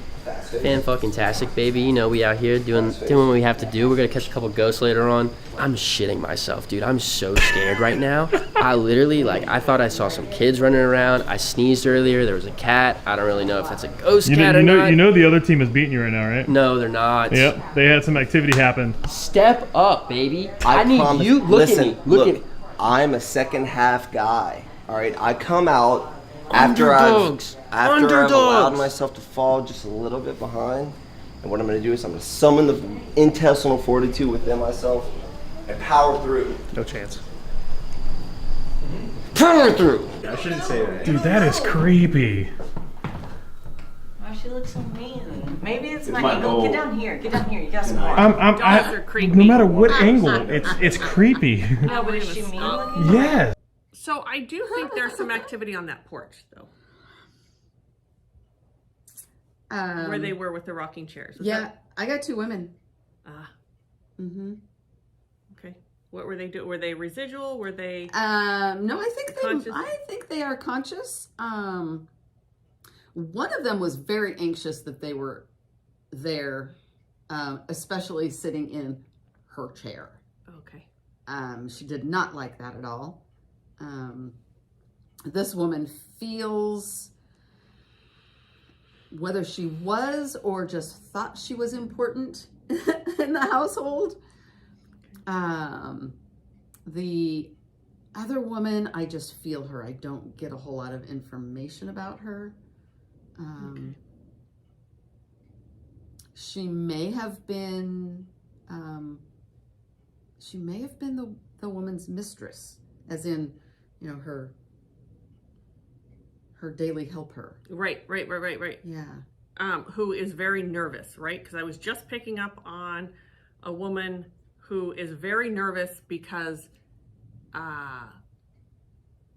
Fan-fucking-tastic, baby. We out here doing what we have to do. We're gonna catch a couple ghosts later on. I'm shitting myself, dude. I'm so scared right now. I literally, I thought I saw some kids running around. I sneezed earlier. There was a cat. I don't really know if that's a ghost cat or not. You know the other team is beating you right now, right? No, they're not. Yep, they had some activity happen. Step up, baby. I need promise- you. Look listen, at me. Look at me. I'm a second half guy. All right, I come out after Underdogs. I've Underdogs. allowed myself to fall just a little bit behind. And what I'm going to do is I'm going to summon the intestinal fortitude within myself and power through. No chance. Power through. I shouldn't say that. Dude, that is creepy. Why she looks so mean? Maybe it's my my angle. goal. Get down here. Get down here. You got some more. Dogs are creepy. No matter what angle, it's creepy. Nobody Was was she mean stop. looking? Yes. So I do think there's some activity on that porch though, where they were with the rocking chairs. Is Yeah, that- I got 2 women. Okay. What were they doing? Were they residual? Were they? No, I Conscious? think they are conscious. One of them was very anxious that they were there, especially sitting in her chair. Okay. She did not like that at all. This woman feels, whether she was or just thought she was important in the household. The other woman, I just feel her. I don't get a whole lot of information about her. She may have been the woman's mistress, as in, her daily helper. Right. Yeah. Who is very nervous, right? Because I was just picking up on a woman who is very nervous because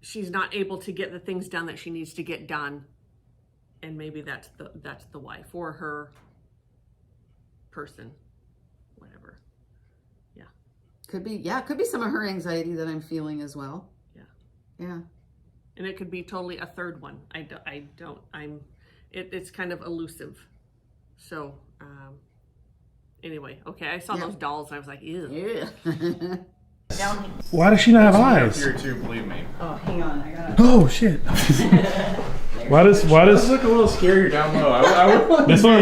she's not able to get the things done that she needs to get done, and maybe that's the wife or her person, whatever. Could be some of her anxiety that I'm feeling as well. Yeah. Yeah. And it could be totally a third one. It's kind of elusive. So, anyway, okay, I saw those dolls and I was like, ew. Why does she not have eyes? Here too, believe me. Oh, hang on, I gotta. Oh shit! Why does look a little scarier down low? this one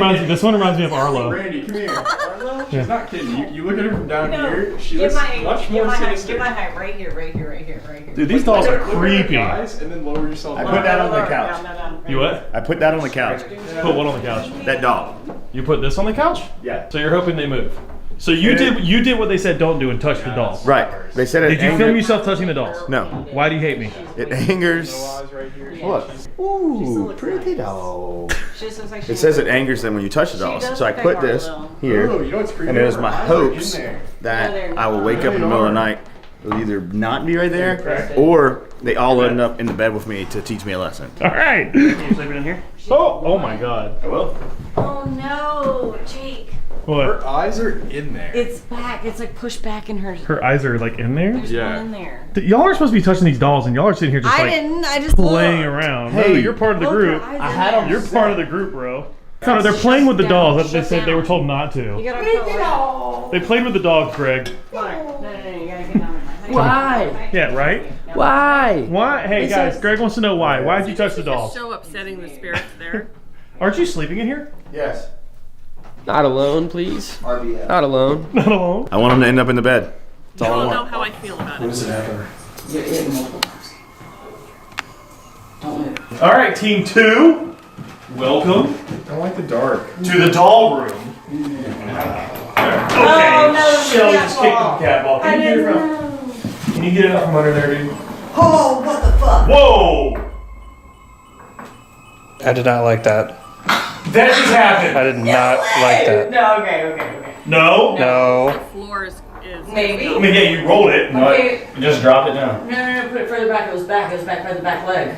reminds me of Arlo. Randy, come here. Arlo? She's not kidding. You look at her from down here. She Give looks my, much give more my height, sinister. give my height right here, right here, right here, right here. Dude, these dolls are Look at her creepy. eyes and then lower yourself. I put that on the couch. Down, You what? I put that on the couch. Put what on the couch? That doll. You put this on the couch? Yeah. So you're hoping they move. So you did what they said don't do and touch the dolls. Right. They said it. Did you film yourself touching the dolls? No. Why do you hate me? It angers. Look. Ooh, pretty doll. She just looks like It says it angers them when you touch the dolls. So I put this here, Ooh, you know what's creepy? and it is my Her eyes are in hopes there. that I will wake up in the middle of the night. It'll either not be right there, or they all end up in the bed with me to teach me a lesson. All right. You sleeping in here? Oh my God. I will. Oh no, Jake. What? Her eyes are in there. It's back. It's like pushed back in her. Her eyes are like in there? There's one in there. Y'all are supposed to be touching these dolls and y'all are sitting here just I like didn't. I just playing looked. around. Hey. No, you're part of the group. I had them. You're part of the group, bro. No, they're playing with the dolls. That's what they Shut said they were down. told not to. You gotta go. They played with the dogs, Greg. No, you gotta get down. Why? Yeah, right? Why? Why? Hey, It guys, says- Greg wants to know why. Why did you touch the dolls? So upsetting the spirits there. Aren't you sleeping in here? Yes. Not alone, please. RBF. Not alone. Not alone. I want them to end up in the bed. That's You all I all know want. how I feel about When it. does it happen? You're hitting multiple times. Don't move. All right, team 2. Welcome I don't like the dark. to the doll room. Okay, no, Shelly the just kicked cat the cat ball. Can you get it from? Can you get it out from under there, dude? Oh, what the fuck? Whoa! I did not like that. That just happened. I did not like that. No, okay. No. No. The floor is Maybe. I mean, yeah, you rolled it. Okay. You just dropped it now. No, put it further back. It was back. It was back by the back leg.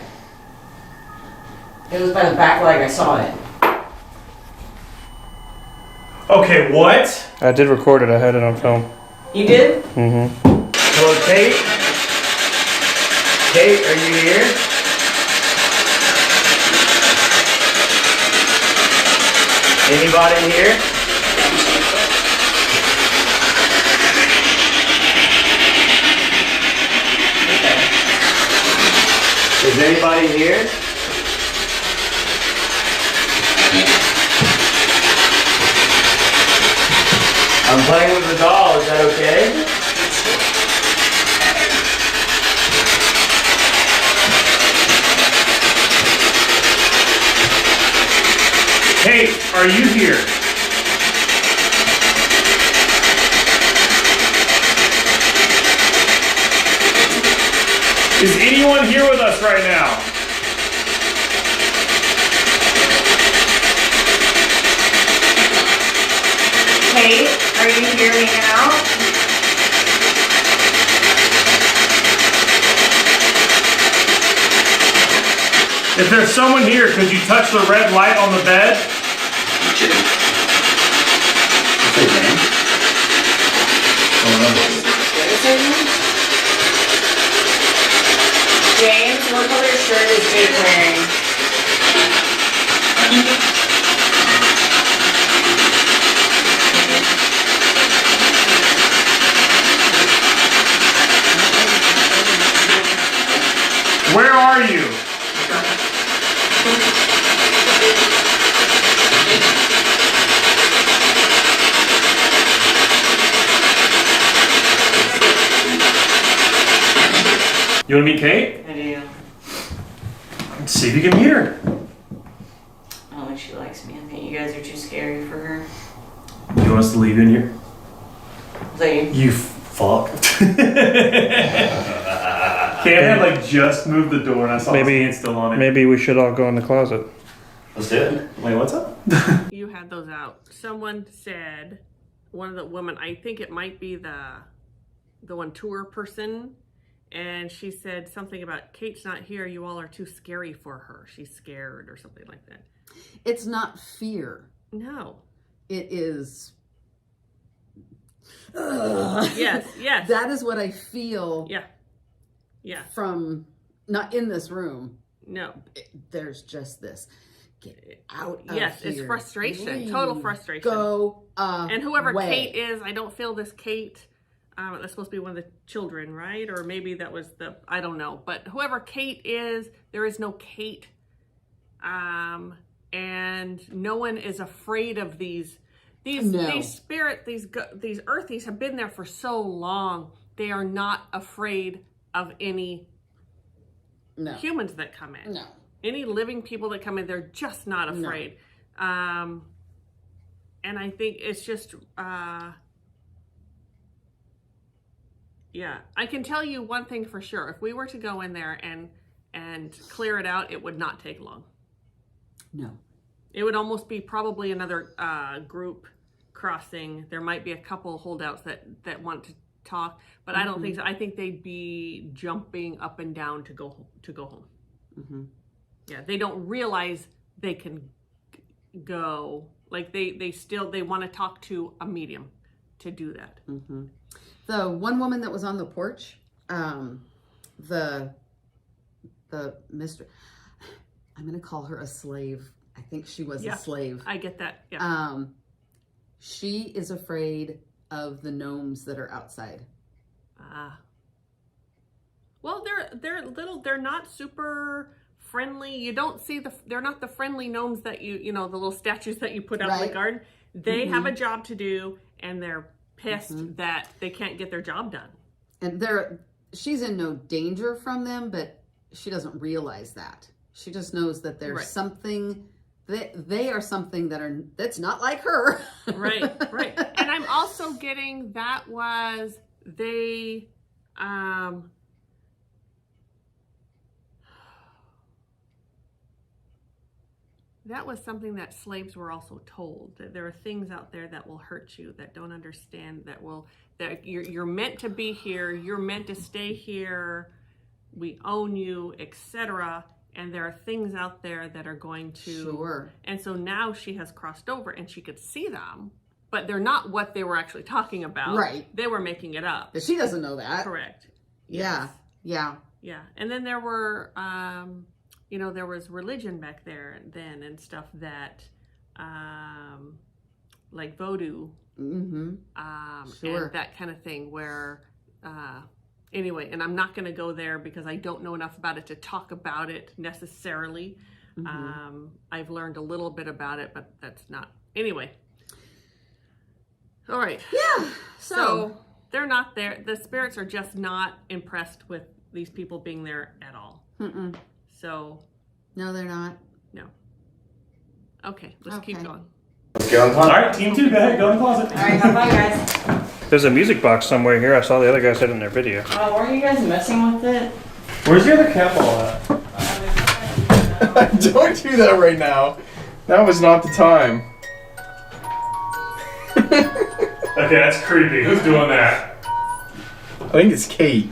It was by the back leg. I saw it. Okay, what? I did record it. I had it on film. You did? Mm-hmm. Hello, Kate. Kate, are you here? Anybody here? Is anybody here? I'm playing with the doll, is that okay? Kate, are you here? Is anyone here with us right now? Kate, are you hearing me now? If there's someone here, could you touch the red light on the bed? James, what color shirt is Jake wearing? Where are you? You want to meet Kate? I do. Let's see if you can meet her. I don't think she likes me. I think you guys are too scary for her. Do you want us to leave you in here? Is that you? You fuck. Cam had like just moved the door and I saw his hand still on it. Maybe we should all go in the closet. Let's do it. Wait, what's up? You had those out. Someone said, one of the women, I think it might be the one tour person, and she said something about Kate's not here. You all are too scary for her. She's scared or something like that. It's not fear. No. It is. Yes. That is what I feel. Yeah. From not in this room. No. There's just this. Get out of Yes, here. it's frustration. Leave. Total frustration. Go And whoever away. Kate is, I don't feel this Kate. That's supposed to be one of the children, right? Or maybe that was I don't know. But whoever Kate is, there is no Kate. And no one is afraid of these spirit, these earthies have been there for so long. They are not afraid of any humans that come in. No. Any living people that come in, they're just not afraid. No. And I think it's just, yeah. I can tell you one thing for sure. If we were to go in there and clear it out, it would not take long. No. It would almost be probably another group crossing. There might be a couple holdouts that want to talk, but I don't think so. I think they'd be jumping up and down to go home. Mm-hmm. Yeah, they don't realize they can go. Like they want to talk to a medium to do that. Mm-hmm. The one woman that was on the porch, the mistress, I'm going to call her a slave. I think she was a slave. I get that. Yeah. She is afraid of the gnomes that are outside. Well, they're not super friendly. You don't see they're not the friendly gnomes that the little statues that you put out in the garden. They have a job to do, and they're pissed that they can't get their job done. And she's in no danger from them, but she doesn't realize that. She just knows that there's something they are something that's not like her. Right. And I'm also getting that was they that was something that slaves were also told, that there are things out there that will hurt you, that don't understand, that you're meant to be here, you're meant to stay here, we own you, etc. And there are things out there that are going to... Sure. And so now she has crossed over and she could see them, but they're not what they were actually talking about. Right. They were making it up. But she doesn't know that. Correct. Yeah. Yes. Yeah. And then there were, there was religion back there then and stuff that, like voodoo. Mm-hmm. Sure. And that kind of thing where... Anyway, and I'm not going to go there because I don't know enough about it to talk about it necessarily. Mm-hmm. I've learned a little bit about it, but that's not... Anyway. All right. Yeah. So they're not there. The spirits are just not impressed with these people being there at all. Mm-mm. So... No, they're not. No. Okay, let's keep going. All right, team 2, go ahead, go in the closet. All right, bye guys. There's a music box somewhere here. I saw the other guy said in their video. Oh, were you guys messing with it? Where's the other cat ball at? Don't do that right now. Now is not the time. Okay, that's creepy. Who's doing that? I think it's Kate.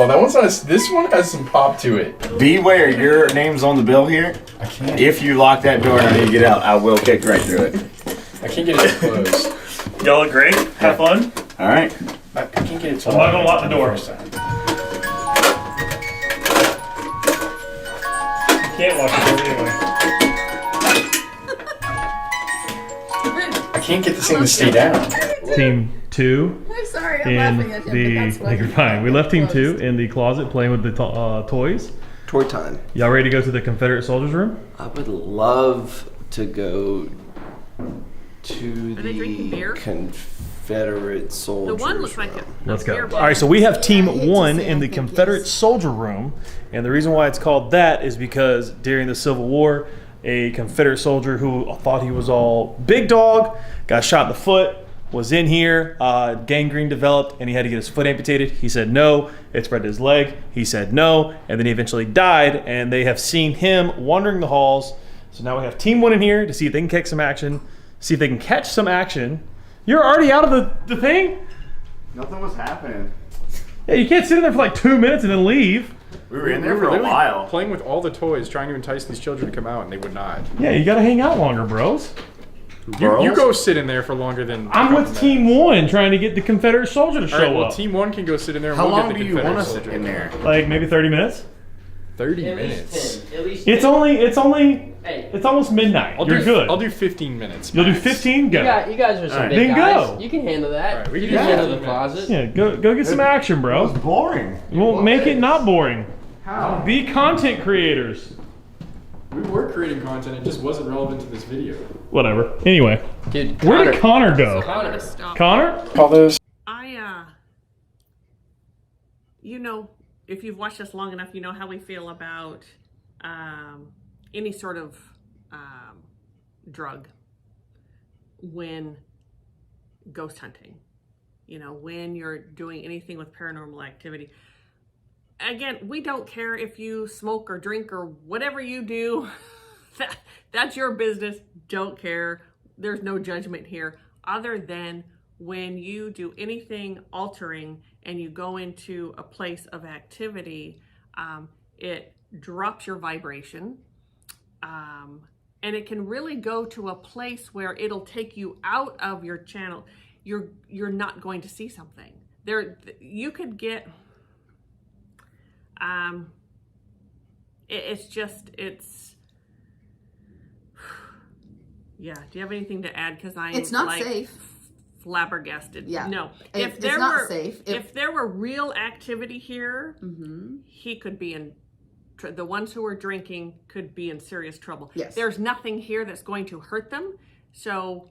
Oh, that one's not. This one has some pop to it. Beware, your name's on the bill here. I can't. If you lock that door and I need to get out, I will kick right through it. I can't get it closed. Y'all look great. Have fun. All right. I can't get it. I'm not gonna lock the door. You can't lock the door anyway. I can't get this thing to stay down. Team 2. I'm sorry, I'm in laughing at him, but that's funny. you're fine. We left team 2 in the closet playing with the toys. Toy time. Y'all ready to go to the Confederate soldiers room? I would love to go to Are they drinking the beer? Confederate soldiers. The one looks like room. a Let's go. beer All bottle. right, so we have I team hate to 1 say in I the think Confederate yes. soldier room. And the reason why it's called that is because during the Civil War, a Confederate soldier who thought he was all big dog got shot in the foot, was in here, gangrene developed, and he had to get his foot amputated. He said no. It spread to his leg. He said no, and then he eventually died, and they have seen him wandering the halls. So now we have team 1 in here to see if they can catch some action. You're already out of the thing? Nothing was happening. Yeah, you can't sit in there for like 2 minutes and then leave. We were in there for a while. Playing with all the toys, trying to entice these children to come out, and they would not. Yeah, you gotta hang out longer, bros. You go sit in there for longer than. I'm with Team 1 trying to get the Confederate soldier to show All right, well, up. Team 1 can go sit in there. And How we'll long get the do you want Confederate us soldier in there? Like maybe 30 minutes? 30 minutes. At least 10. It's almost midnight. You're good. I'll do 15 minutes. You'll do max. 15? Go. You guys are some Alright. big Then guys. go. You can handle that. Alright, we you can can do handle the 15 minutes. closet. Yeah, go get some action, bro. It's boring. Well, make it not boring. How? Be content creators. We were creating content. It just wasn't relevant to this video. Whatever. Anyway, Dude, where did Connor go? I'm gonna stop. Connor? All those. You know, if you've watched us long enough, you know how we feel about any sort of drug when ghost hunting. You know, when you're doing anything with paranormal activity. Again, we don't care if you smoke or drink or whatever you do. That's your business. Don't care. There's no judgment here other than when you do anything altering and you go into a place of activity, it drops your vibration. And it can really go to a place where it'll take you out of your channel. You're not going to see something. You could get... yeah. Do you have anything to add? Because It's not safe. Flabbergasted. Yeah. No. It's not safe. If there were real activity here, Mm-hmm. he could be in. The ones who are drinking could be in serious trouble. Yes. There's nothing here that's going to hurt them. So,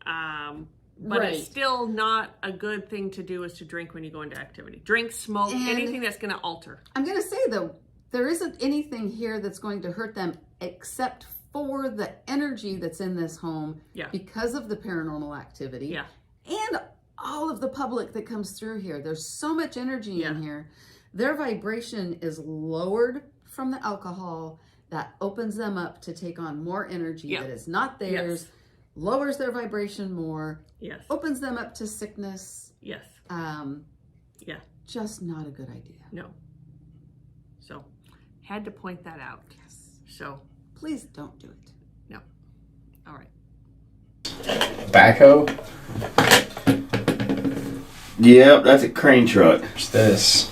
but Right. it's still not a good thing to do is to drink when you go into activity. Drink, smoke, And anything that's going to alter. I'm going to say, though, there isn't anything here that's going to hurt them except for the energy that's in this home because of the paranormal activity and all of the public that comes through here. There's so much energy in here. Their vibration is lowered from the alcohol. That opens them up to take on more energy that is not theirs, lowers their vibration more, opens them up to sickness. Just not a good idea. No. So, had to point that out. Yes. So, please don't do it. No. All right. Backhoe? Yep, that's a crane truck. What's this?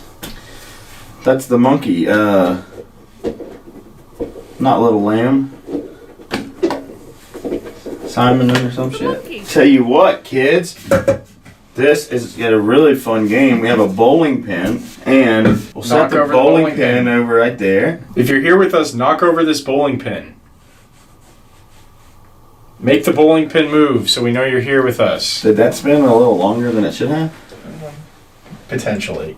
That's the monkey. Not Little Lamb. Simon or some shit. Tell you what, kids. This is a really fun game. We have a bowling pin, and we'll set the bowling pin over right there. If you're here with us, knock over this bowling pin. Make the bowling pin move so we know you're here with us. Did that spin a little longer than it should have? Potentially.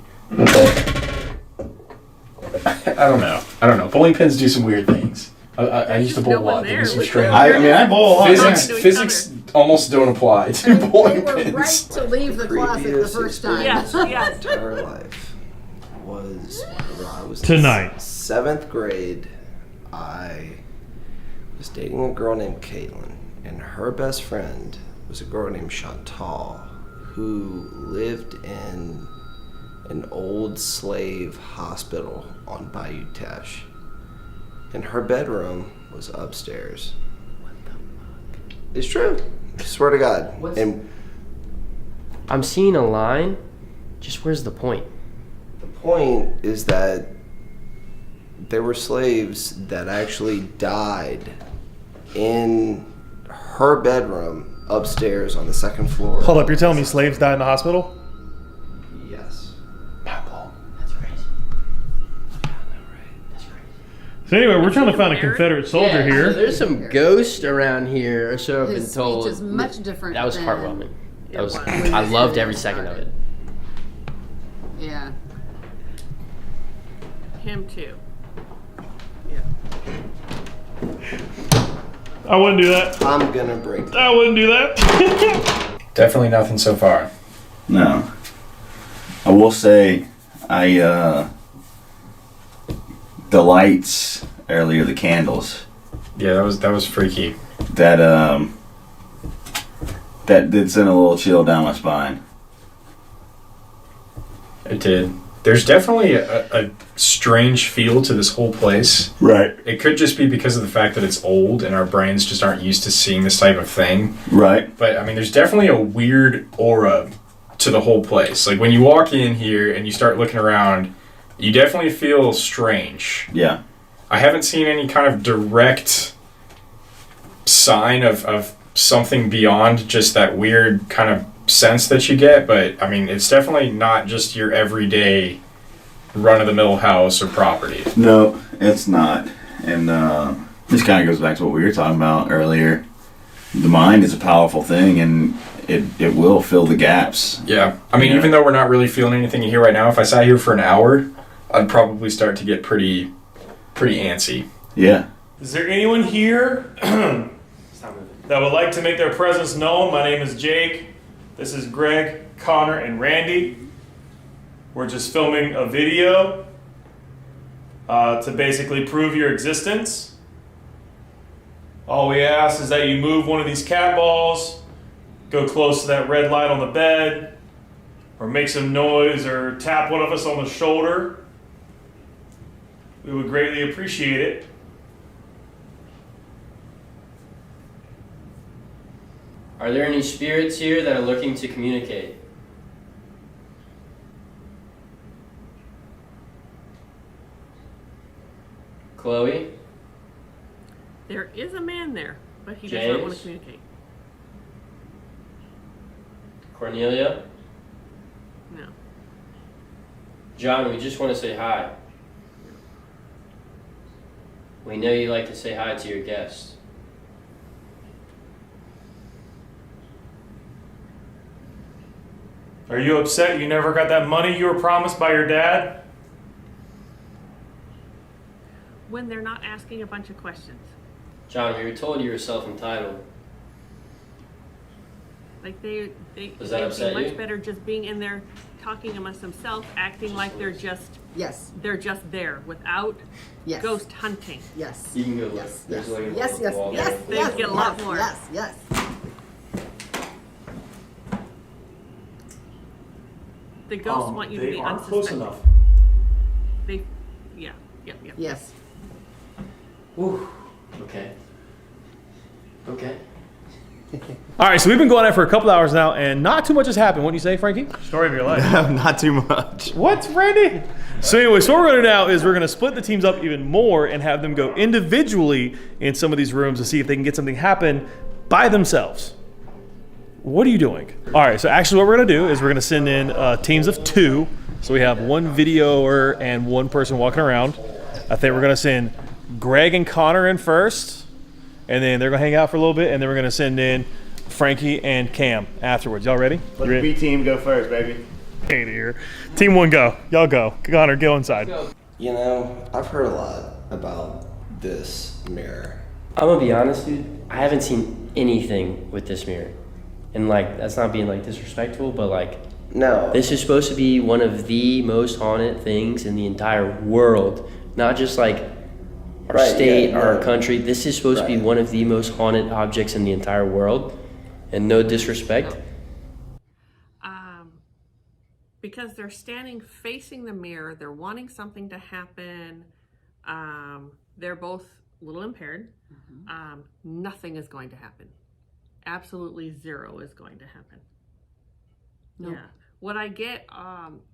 I don't know. Bowling pins do some weird things. I used to bowl a lot. They do some strange. I bowl a lot. Physics almost don't apply to bowling They were pins. right to leave the closet the first time. My entire life was whenever I was Tonight. in 7th grade. I was dating a girl named Caitlin, and her best friend was a girl named Chantal, who lived in an old slave hospital on Bayou Teche. And her bedroom was upstairs. What the fuck? It's true. I swear to God. And I'm seeing a line. Just where's the point? the point is that there were slaves that actually died in her bedroom upstairs on the 2nd floor. Hold up, you're telling me slaves died in the hospital? Yes. So anyway, we're trying to find a Confederate soldier here. So there's some ghosts around here, or so I've been His told. speech is much different. That was than- heartwarming. That was. I loved every second of it. Yeah. Him too. I wouldn't do that. I'm gonna break. I wouldn't do that. Definitely nothing so far. No. I will say, the lights earlier, the candles. Yeah, that was freaky. That did send a little chill down my spine. It did. there's definitely a strange feel to this whole place. Right. It could just be because of the fact that it's old and our brains just aren't used to seeing this type of thing. Right. But I mean, there's definitely a weird aura to the whole place. Like when you walk in here and you start looking around, you definitely feel strange. Yeah. I haven't seen any kind of direct sign of something beyond just that weird kind of sense that you get, but I mean, it's definitely not just your everyday run-of-the-mill house or property. No, it's not. And this kind of goes back to what we were talking about earlier. The mind is a powerful thing, and it will fill the gaps. Yeah. I mean, even though we're not really feeling anything here right now, if I sat here for an hour, I'd probably start to get pretty antsy. Yeah. Is there anyone here that would like to make their presence known? My name is Jake. This is Greg, Connor, and Randy. We're just filming a video to basically prove your existence. All we ask is that you move one of these cat balls, go close to that red light on the bed, or make some noise, or tap one of us on the shoulder. We would greatly appreciate it. Are there any spirits here that are looking to communicate? Chloe? There is a man there, but he does not want to James? communicate. Cornelia? No. John, we just want to say hi. We know you like to say hi to your guests. Are you upset you never got that money you were promised by your dad? When they're not asking a bunch of questions. John, we were told you were self-entitled. Like they'd Does that be upset much you? better just being in there talking amongst themselves, acting like they're just there without ghost hunting. Yes. You can go look. Yes. There's Yes. like a Yes. little Yes. wall Yes. there. They Yes. get a lot more. Yes. Yes. The ghosts want you to They be aren't unsuspecting. close enough. They, yeah. Yes. Ooh. Okay. Okay. All right, so we've been going at it for a couple hours now, and not too much has happened. What do you say, Frankie? Story of your life. Not too much. What, Randy? So anyway, so what we're going to do now is we're going to split the teams up even more and have them go individually in some of these rooms to see if they can get something happen by themselves. What are you doing? All right, so actually what we're going to do is we're going to send in teams of 2. So we have one videoer and one person walking around. I think we're going to send Greg and Connor in first, and then they're going to hang out for a little bit, and then we're going to send in Frankie and Cam afterwards. Y'all ready? Let the B team go first, baby. Ain't here. Team 1, go. Y'all go. Connor, go inside. You know, I've heard a lot about this mirror. I'm gonna be honest, dude. I haven't seen anything with this mirror. And like, that's not being like disrespectful, but like, No. this is supposed to be one of the most haunted things in the entire world. Not just like our Right, state yeah, or our no. country. This is supposed to be one of the most haunted objects in the entire world. And no disrespect. Because they're standing facing the mirror, they're wanting something to happen. They're both a little impaired. Nothing is going to happen. Absolutely zero is going to happen. Nope. Yeah. What I get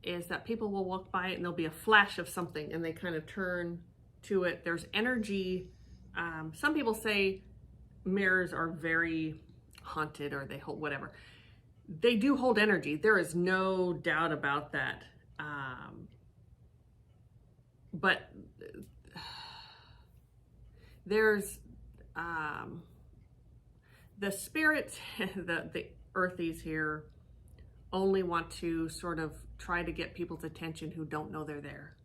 is that people will walk by it and there'll be a flash of something and they kind of turn to it. There's energy. Some people say mirrors are very haunted or they hold whatever. They do hold energy. There is no doubt about that. But there's the spirits, the earthies here only want to sort of try to get people's attention who don't know they're there.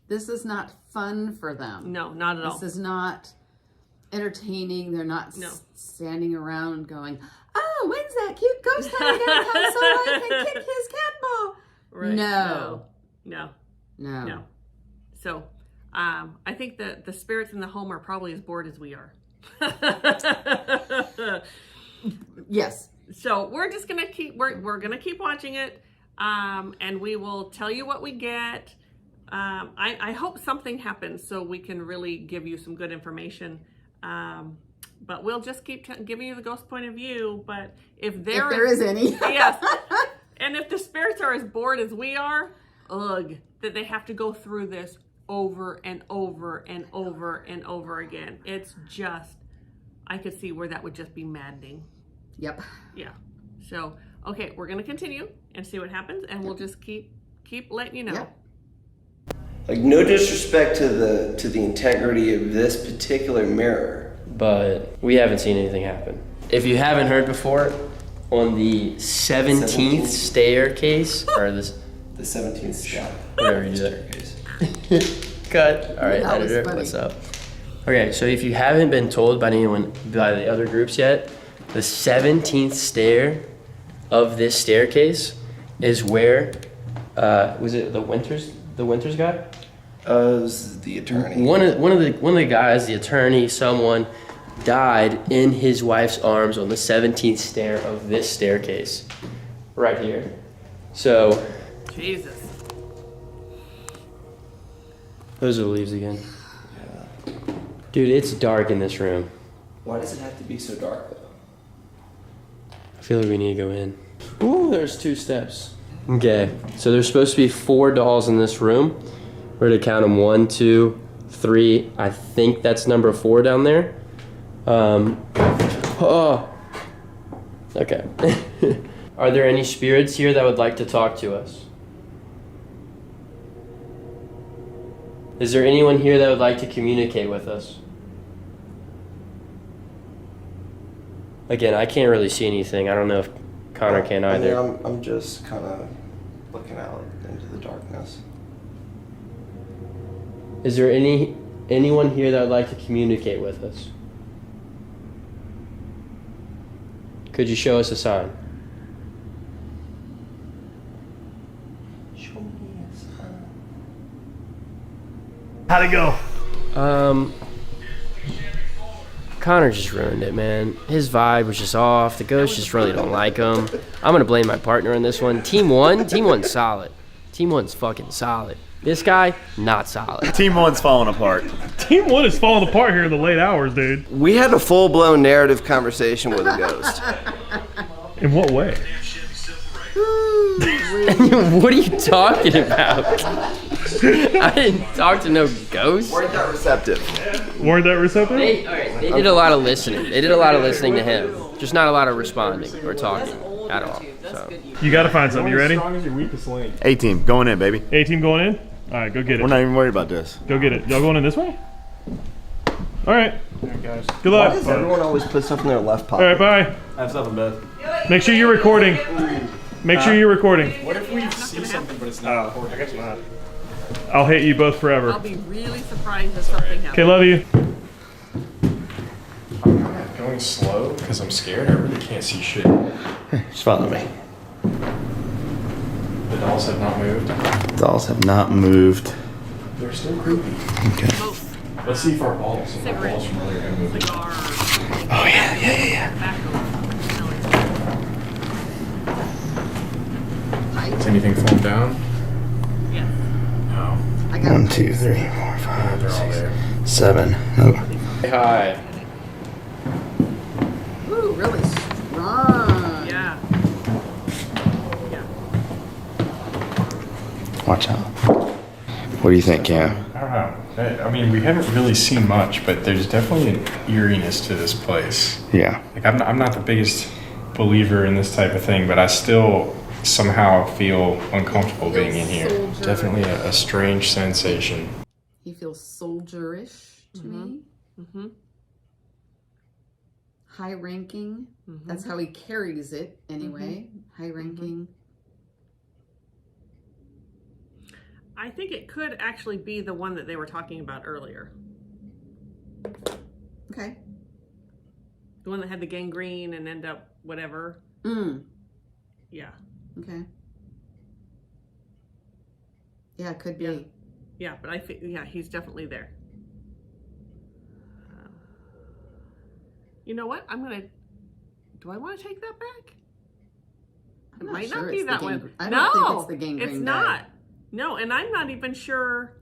This is not fun for them. No, not at all. This is not entertaining. They're not standing around going, "Oh, when's that cute ghost hunter gonna come so I can kick his cat ball?" Right. No. So, I think the spirits in the home are probably as bored as we are. Yes. So we're just gonna keep we're gonna keep watching it. and we will tell you what we get. I hope something happens so we can really give you some good information. But we'll just keep giving you the ghost point of view. But if there is any. Yes. And if the spirits are as bored as we are, that they have to go through this over and over and over and over again. It's just, I could see where that would just be maddening. Yep. Yeah. So, okay, we're going to continue and see what happens, and we'll just keep letting you know. Yep. Like, no disrespect to the integrity of this particular mirror, but we haven't seen anything happen. If you haven't heard before, on the 17th staircase, or the 17th step, whatever you do that. Cut. All right, editor, what's up? Okay, so if you haven't been told by the other groups yet, the 17th stair of this staircase is where, was it the Winters guy? It was the attorney. One of the guys, the attorney, someone died in his wife's arms on the 17th stair of this staircase, right here. So, Jesus. Those are the leaves again. Yeah. Dude, it's dark in this room. Why does it have to be so dark, though? I feel like we need to go in. Ooh, there's 2 steps. Okay, so there's supposed to be 4 dolls in this room. We're gonna count them 1, 2, 3. I think that's number 4 down there. Okay. Are there any spirits here that would like to talk to us? Is there anyone here that would like to communicate with us? Again, I can't really see anything. I don't know if Connor can either. I mean, I'm just kind of looking out into the darkness. Is there anyone here that would like to communicate with us? Could you show us a sign? Show me a sign. How'd it go? Connor just ruined it, man. His vibe was just off. The ghosts just really don't like him. I'm gonna blame my partner on this one. Team 1's solid. Team 1's fucking solid. This guy, not solid. Team 1's falling apart. Team 1 is falling apart here in the late hours, dude. We had a full-blown narrative conversation with a ghost. In what way? What are you talking about? I didn't talk to no ghosts. Weren't that receptive? Weren't that receptive? They did a lot of listening. They did a lot of listening to him. Just not a lot of responding or talking at all. So. You gotta find something. You ready? A-team, going in, baby. A-team going in? All right, go get it. We're not even worried about this. Go get it. Y'all going in this way? All right. Guys. Good luck. Why does everyone always put stuff in their left pocket? All right, bye. I have something, Beth. Make sure you're recording. Make sure you're recording. What if we see something but it's not recording? I guess not. I'll hate you both forever. I'll be really surprised if something happens. Okay, love you. I'm going slow because I'm scared. I really can't see shit. Just follow me. The dolls have not moved. Dolls have not moved. They're still creepy. Okay. Let's see if our balls from earlier are going to move. Cigar. Oh, yeah. Is anything falling down? Yeah. No. I got 1, 2, 3, 4, 5, They're all there. 7. Oh. Say hi. Ooh, really strong. Yeah. Watch out. What do you think, Cam? I don't know. I mean, we haven't really seen much, but there's definitely an eeriness to this place. Yeah. Like, I'm not the biggest believer in this type of thing, but I still somehow feel uncomfortable being in here. Definitely a strange sensation. He feels soldierish to me. Mm-hmm. High ranking. Mm-hmm. That's how he carries it anyway. High ranking. I think it could actually be the one that they were talking about earlier. Okay. The one that had the gangrene and end up whatever. Yeah. Okay. Yeah, it could be. Yeah, but I think, yeah, he's definitely there. You know what? Do I want to take that back? It might not be it's that the one. I don't think it's the gangrene it's guy. not. No, and I'm not even sure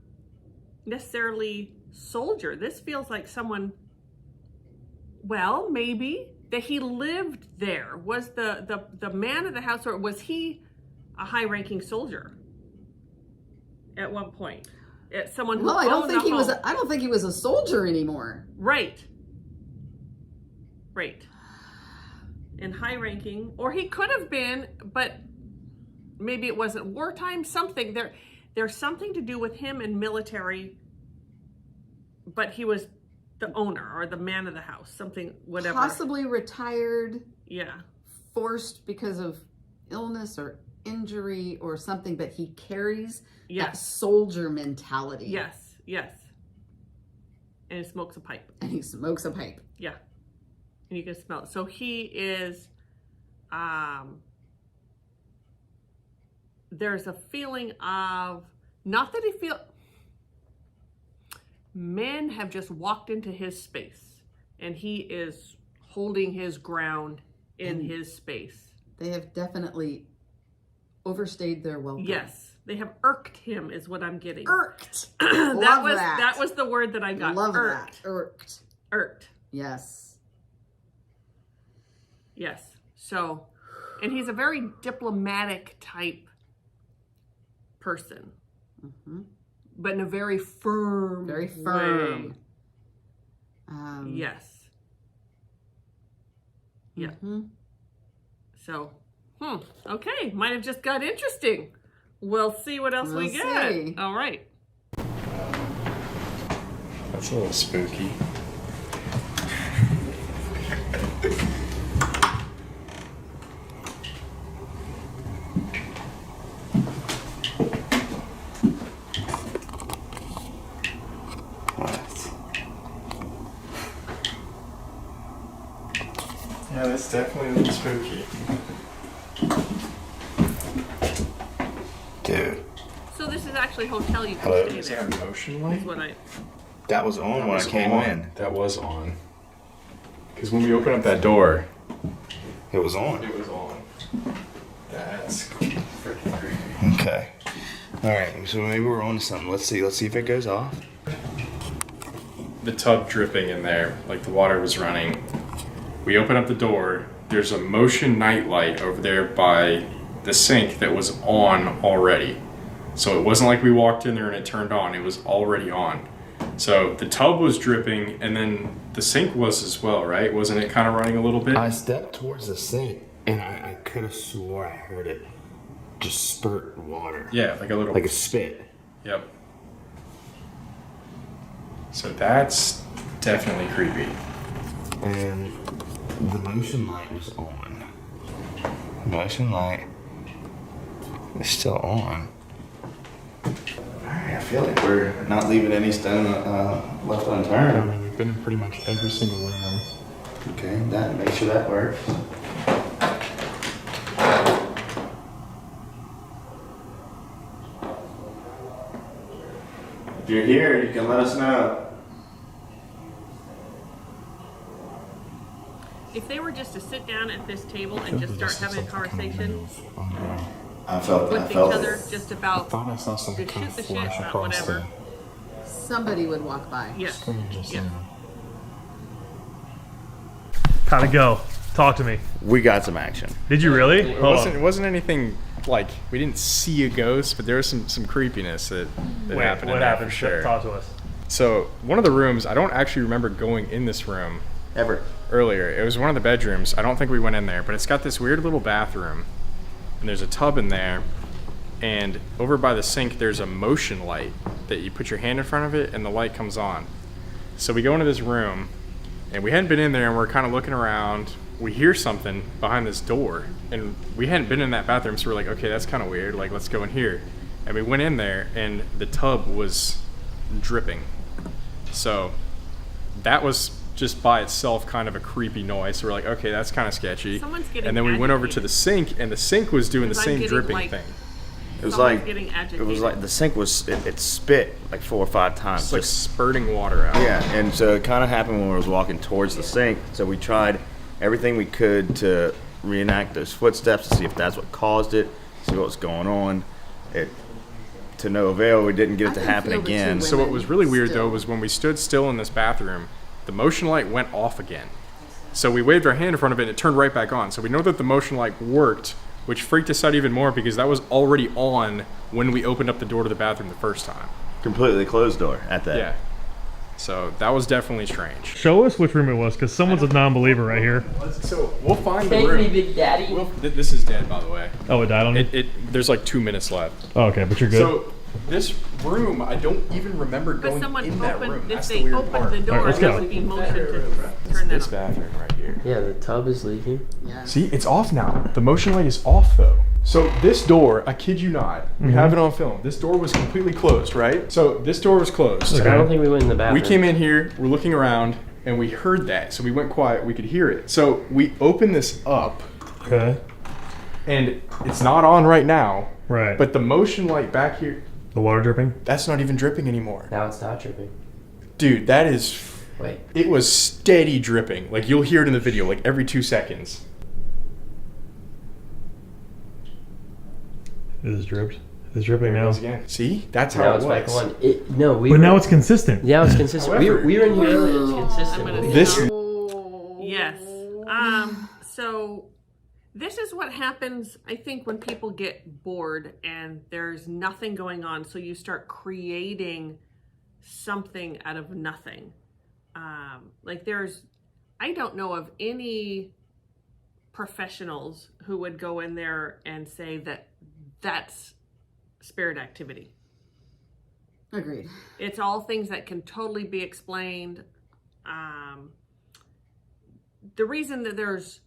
necessarily soldier. This feels like someone, well, maybe that he lived there. Was the man of the house, or was he a high-ranking soldier at one point? Someone who I don't owned think the he was. home. I don't think he was a soldier anymore. Right. And high-ranking, or he could have been, but maybe it wasn't wartime. Something there's something to do with him and military, but he was the owner or the man of the house. Something, whatever. Possibly retired. Yeah. Forced because of illness or injury or something, but he carries that soldier mentality. Yes. And he smokes a pipe. Yeah. And you can smell it. So he is, there's a feeling of, not that men have just walked into his space and he is holding his ground in his space. They have definitely overstayed their welcome. Yes. They have irked him is what I'm getting. Irked. That was the word that I got. Love irked. that. Irked. Yes. So, and he's a very diplomatic type person, but in a very firm way. Yes. Yeah. So, okay. Might have just got interesting. We'll see what else we get. See. All right. That's a little spooky. Yeah, that's definitely a little spooky. Dude. So this is actually a hotel you can Hello? stay Is there. that a motion light? Is what I. That was on when I came in. That was on. Because when we opened up that door, it was on. It was on. That's freaking creepy. Okay. All right. So maybe we're on to something. Let's see. Let's see if it goes off. The tub dripping in there, like the water was running. We open up the door. There's a motion night light over there by the sink that was on already. So it wasn't like we walked in there and it turned on. It was already on. So the tub was dripping, and then the sink was as well, right? Wasn't it kind of running a little bit? I stepped towards the sink, and I could have swore I heard it just spurt water. Yeah, like a little... Like a spit. Yep. So that's definitely creepy. And the motion light was on. The motion light is still on. Alright, I feel like we're not leaving any stone left unturned. I mean, we've been in pretty much every single room. Okay, make sure that works. If you're here, you can let us know. If they were just to sit down at this table and just start having a conversation I felt with each other just about thought I saw something the kind shoot of the shit, flash about across whatever. Somebody would walk by. Yes. Yeah. How'd it go? Talk to me. We got some action. Did you really? It wasn't anything like we didn't see a ghost, but there was some creepiness that happened. What in there happened? For sure. Talk to us. So one of the rooms, I don't actually remember going in this room earlier. It was one of the bedrooms. I don't think we went in there, but it's got this weird little bathroom, and there's a tub in there, and over by the sink there's a motion light that you put your hand in front of it and the light comes on. So we go into this room, and we hadn't been in there, and we're kind of looking around. We hear something behind this door, and we hadn't been in that bathroom, so we're like, okay, that's kind of weird, like let's go in here. And we went in there, and the tub was dripping. So that was just by itself kind of a creepy noise. So we're like, okay, that's kind of sketchy. Someone's getting And then we went over to the sink, and the sink was doing the Because I'm same getting, dripping like, thing. It was Someone's like getting it agitated. was like the sink was it spit like 4 or 5 times. It's like spurting water out. Yeah, and so it kind of happened when we was walking towards the sink. So we tried everything we could to reenact those footsteps to see if that's what caused it, see what's going on. To no avail, we didn't get it to happen again. So what was really weird though was when we stood still in this bathroom, the motion light went off again. So we waved our hand in front of it and it turned right back on. So we know that the motion light worked, which freaked us out even more because that was already on when we opened up the door to the bathroom the first time. Completely closed door at that. Yeah. So that was definitely strange. Show us which room it was, because someone's a non-believer right here. So we'll find the Take room. me, Big Daddy. This is dead, by the way. Oh, it died on you? There's like 2 minutes left. Oh, okay, but you're good. So this room, I don't even remember going in that room. If That's they the weird opened part. the door, Alright, let's there go. would be motion to turn that This off. bathroom right here. Yeah, the tub is leaking. Yeah. See, it's off now. The motion light is off though. So this door, I kid you not, we have it on film. This door was completely closed, right? So this door was closed. I don't think we went in the bathroom. We came in here, we're looking around, and we heard that. So we went quiet, we could hear it. So we opened this up, Okay. and it's not on right now. Right. But the motion light back here, The water dripping? that's not even dripping anymore. Now it's not dripping. Dude, that is, Wait. it was steady dripping. Like you'll hear it in the video, like every 2 seconds. It is dripped. It's dripping There it now. goes again. See? That's how Now it it's back was. on. No, we But were, now it's consistent. Yeah, it's consistent. We However- were in here earlier. It's consistent. I'm gonna This- Yes. So this is what happens, I think, when people get bored and there's nothing going on. So you start creating something out of nothing. I don't know of any professionals who would go in there and say that that's spirit activity. Agreed. It's all things that can totally be explained. The reason that there's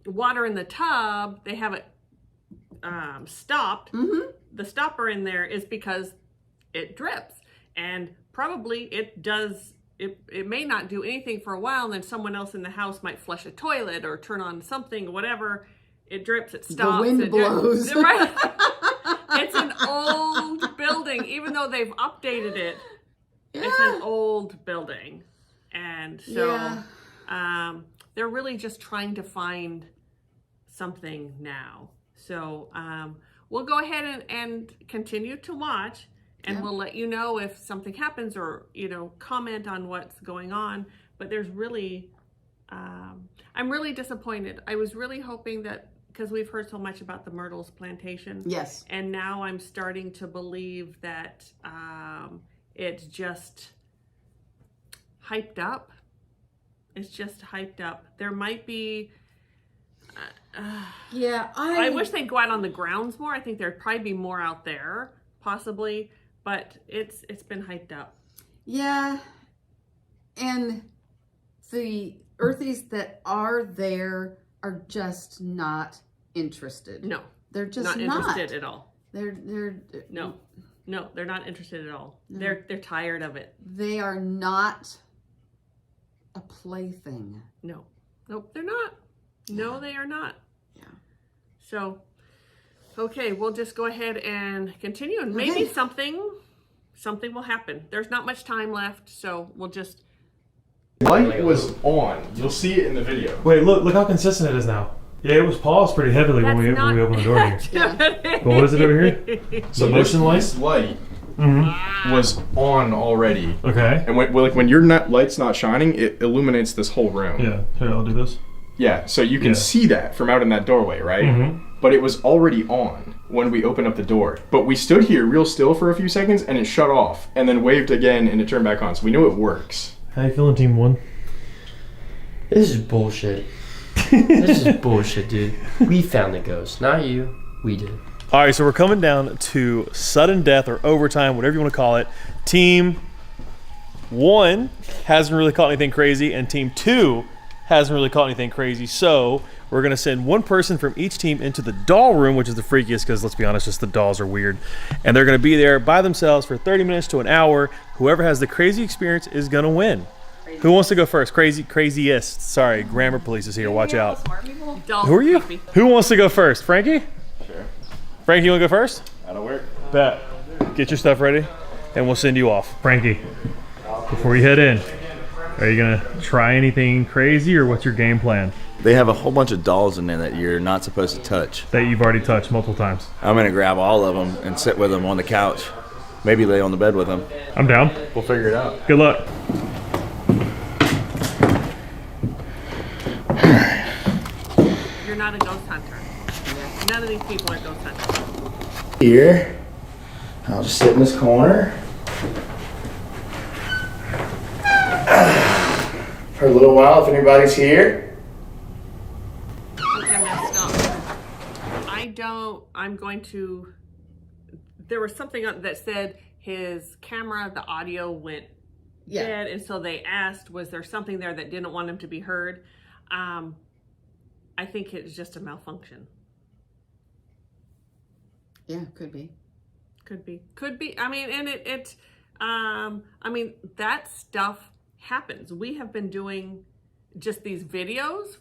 water in the tub, they have it stopped. Mm-hmm. The stopper in there is because it drips, and probably it does. It may not do anything for a while, and then someone else in the house might flush a toilet or turn on something, whatever. It drips. It stops. The wind it blows. Right. It's an old building, even though they've updated it. Yeah. It's an old building, and so Yeah. they're really just trying to find something now. So we'll go ahead and continue to watch, and we'll let you know if something happens, or comment on what's going on. But there's really, I'm really disappointed. I was really hoping that, because we've heard so much about the Myrtles Plantation. Yes. And now I'm starting to believe that it's just hyped up. It's just hyped up. There might be... Yeah, I wish they'd go out on the grounds more. I think there'd probably be more out there, possibly. But it's been hyped up. Yeah. And the Earthies that are there are just not interested. No. They're just not interested at all. They're No, they're not interested at all. No. They're tired of it. They are not a plaything. No. Nope, they're not. No, they are not. Yeah. So, okay, we'll just go ahead and continue, and maybe something will happen. There's not much time left, so we'll just... Light was on. You'll see it in the video. Wait, look how consistent it is now. Yeah, it was paused pretty heavily when we opened the door here. But what is it over here? So The motion light? this light was on already. Okay. And when your light's not shining, it illuminates this whole room. Yeah, here, I'll do this. Yeah, so you can see that from out in that doorway, right? Mhm. But it was already on when we opened up the door. But we stood here real still for a few seconds, and it shut off, and then waved again, and it turned back on. So we knew it works. How you feeling, Team 1? This is bullshit. This is bullshit, dude. We found the ghost. Not you. We did. All right, so we're coming down to sudden death or overtime, whatever you want to call it. Team 1 hasn't really caught anything crazy, and Team 2 hasn't really caught anything crazy. So we're going to send one person from each team into the doll room, which is the freakiest because, let's be honest, just the dolls are weird. And they're going to be there by themselves for 30 minutes to an hour. Whoever has the crazy experience is going to win. Who wants to go first? Craziest. Sorry, grammar police is here. Watch out. Who are you? Who wants to go first? Frankie? Sure. Frankie, you want to go first? That'll work. Bet. Get your stuff ready, and we'll send you off. Frankie, before you head in, are you going to try anything crazy, or what's your game plan? They have a whole bunch of dolls in there that you're not supposed to touch. That you've already touched multiple times. I'm going to grab all of them and sit with them on the couch. Maybe lay on the bed with them. I'm down. We'll figure it out. Good luck. You're not a ghost hunter. None of these people are ghost hunters. Here, I'll just sit in this corner. For a little while, if anybody's here. Okay, stop. I'm going to, there was something that said his camera, the audio went dead, and so they asked, was there something there that didn't want him to be heard? I think it's just a malfunction. Yeah, could be. Could be. I mean, and I mean, that stuff happens. We have been doing just these videos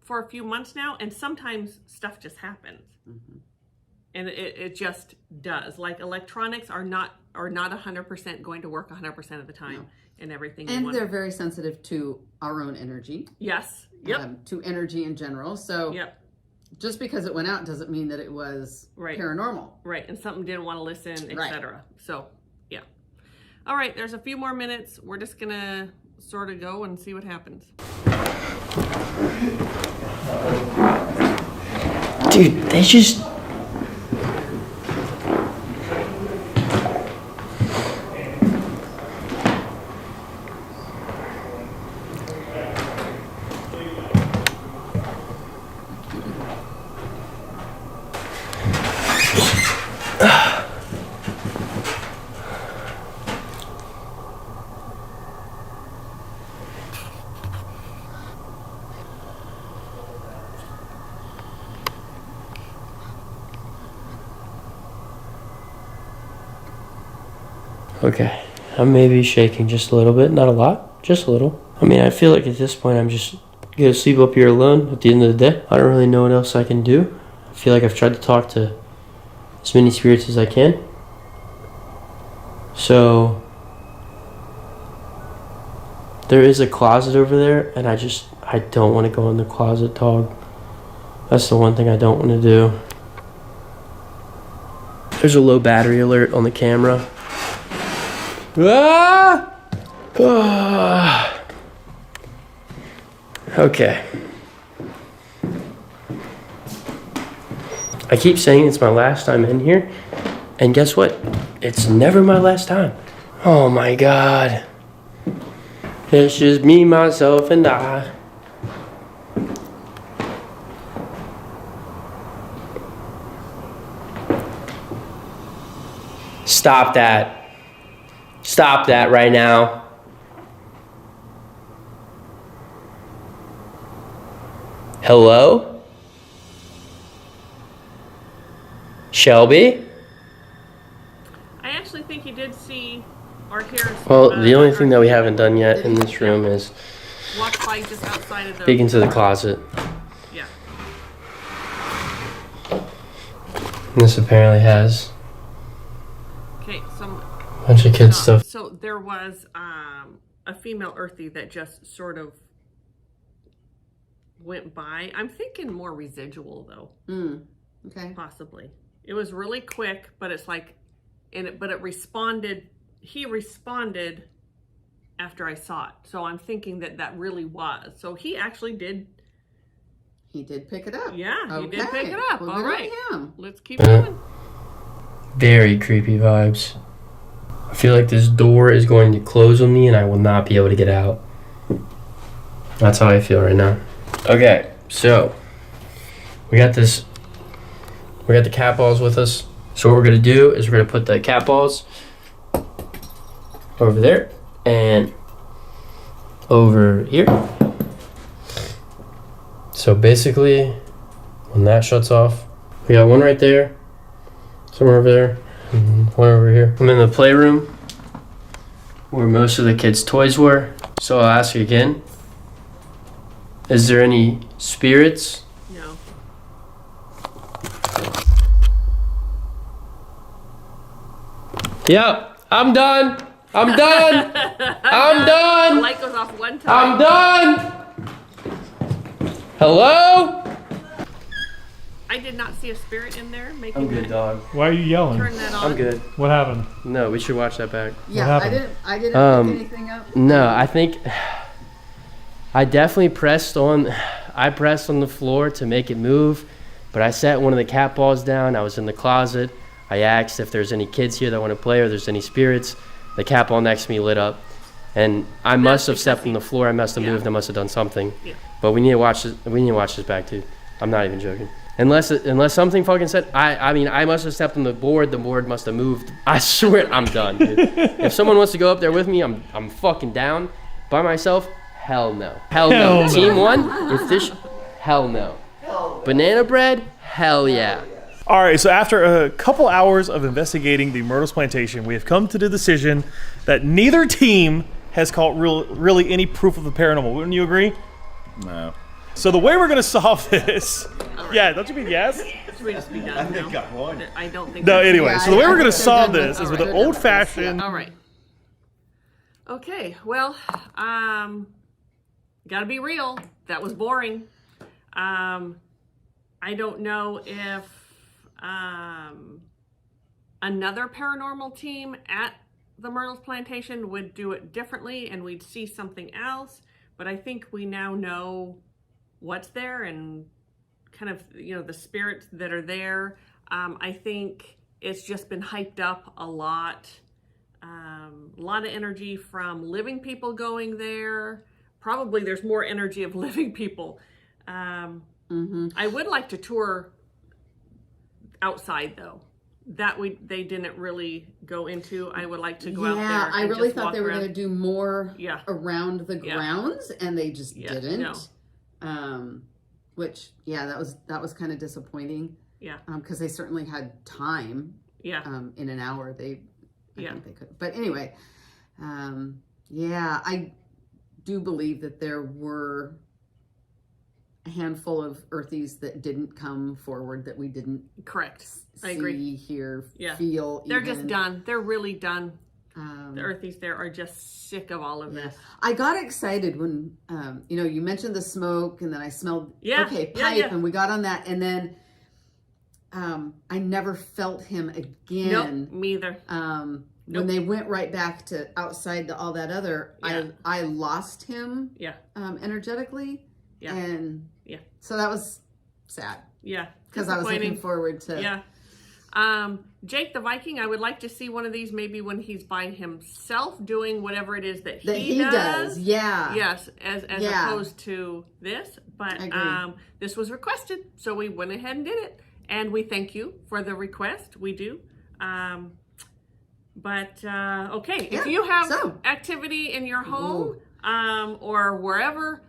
for a few months now, and sometimes stuff just happens. Mm-hmm. And it just does. Like, electronics are not 100% going to work 100% of the time, and everything. And they're very sensitive to our own energy. Yes. Yep. To energy in general. So yep. Just because it went out doesn't mean that it was paranormal. Right. And something didn't want to listen, etc. So, yeah. All right. There's a few more minutes. We're just going to sort of go and see what happens. Dude, they just... Okay, I'm maybe shaking just a little bit, not a lot, just a little. I mean, I feel like at this point I'm just gonna sleep up here alone at the end of the day. I don't really know what else I can do. I feel like I've tried to talk to as many spirits as I can. So, there is a closet over there, and I don't want to go in the closet, dog. That's the one thing I don't want to do. There's a low battery alert on the camera. Ah! Ah! Okay. I keep saying it's my last time in here, and guess what? It's never my last time. Oh my God. It's just me, myself, and I. Stop that. Stop that right now. Hello? Shelby? I actually think you did see or hear. Well, the only thing that we haven't done yet in this room is walk by just outside of the dig into the closet. Yeah. And this apparently has Okay, some bunch of kids stuff. So there was a female earthy that just sort of went by. I'm thinking more residual though. Okay. Possibly. It was really quick, but it's like, but it responded. He responded after I saw it. So I'm thinking that really was. So he actually did. He did pick it up. Yeah, he did pick it up. Well, all right. Him. Let's keep going. Very creepy vibes. I feel like this door is going to close on me and I will not be able to get out. That's how I feel right now. Okay, so we got the cat balls with us. So what we're gonna do is we're gonna put the cat balls over there and over here. So basically, when that shuts off, we got one right there, somewhere over there, and one over here. I'm in the playroom where most of the kids' toys were. So I'll ask you again. Is there any spirits? No. Yep, I'm done. I'm done. I'm done. The light goes off one time. I'm done. Hello? I did not see a spirit in there making I'm good, that. dog. Why are you yelling? Turn that on. I'm good. What happened? No, we should watch that back. Yeah, I didn't pick anything up. No, I think I definitely pressed on the floor to make it move, but I set one of the cat balls down. I was in the closet. I asked if there's any kids here that want to play or there's any spirits. The cat ball next to me lit up, and I must have stepped on the floor. I must have moved. I must have done something. Yeah. But we need to watch this. We need to watch this back too. I'm not even joking. Unless something fucking said. I mean, I must have stepped on the board. The board must have moved. I swear, I'm done, dude. If someone wants to go up there with me, I'm fucking down. By myself, hell no. Hell no. Team one, if this, hell no. Banana bread, hell yeah. All right, so after a couple hours of investigating the Myrtles Plantation, we have come to the decision that neither team has caught really any proof of the paranormal. Wouldn't you agree? No. So the way we're going to solve this... Yeah, don't you mean yes? Should we just be done now? I don't think... No, anyway, so the way we're going to solve this is with an old-fashioned... All right. Okay, well, gotta be real. That was boring. I don't know if another paranormal team at the Myrtles Plantation would do it differently and we'd see something else, but I think we now know what's there and kind of, you know, the spirits that are there. I think it's just been hyped up a lot. A lot of energy from living people going there. Probably there's more energy of living people. I would like to tour outside though. That they didn't really go into. I would like to go out there. Yeah, I really thought they were going to do more around the grounds, and they just didn't. No. Which that was kind of disappointing. Yeah. Because they certainly had time. Yeah. In an hour, I think they could. But anyway, I do believe that there were a handful of earthies that didn't come forward that we didn't I agree. See, hear, feel. They're just done. They're really done. The earthies there are just sick of all of this. I got excited when you mentioned the smoke, and then I smelled pipe, and we got on that, and then I never felt him again. Nope, me either. When they went right back to outside to all that other, I lost him. Energetically. And so that was sad. Because I was looking forward to. Jake the Viking, I would like to see one of these maybe when he's by himself doing whatever it is that he does. Yes, as opposed to this. But this was requested, so we went ahead and did it. And we thank you for the request. We do. Okay, if you have activity in your home or wherever,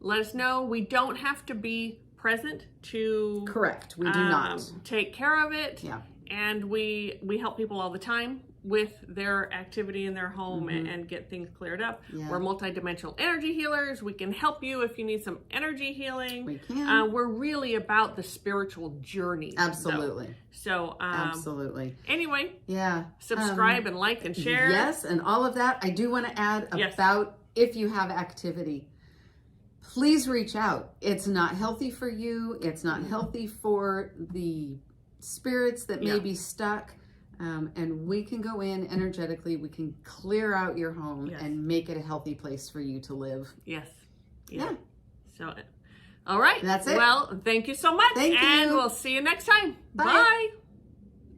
let us know. We don't have to be present to correct. We do not take care of it. And we help people all the time with their activity in their home and get things cleared up. We're multidimensional energy healers. We can help you if you need some energy healing. We can. We're really about the spiritual journey. Absolutely. So absolutely. Anyway. Yeah. Subscribe and like and share. Yes, and all of that. I do want to add about if you have activity, please reach out. It's not healthy for you. It's not healthy for the spirits that may be stuck. And we can go in energetically. We can clear out your home and make it a healthy place for you to live. Yes. Yeah. So, all right. That's it. Well, thank you so much. Thank you. And we'll see you next time. Bye. Bye.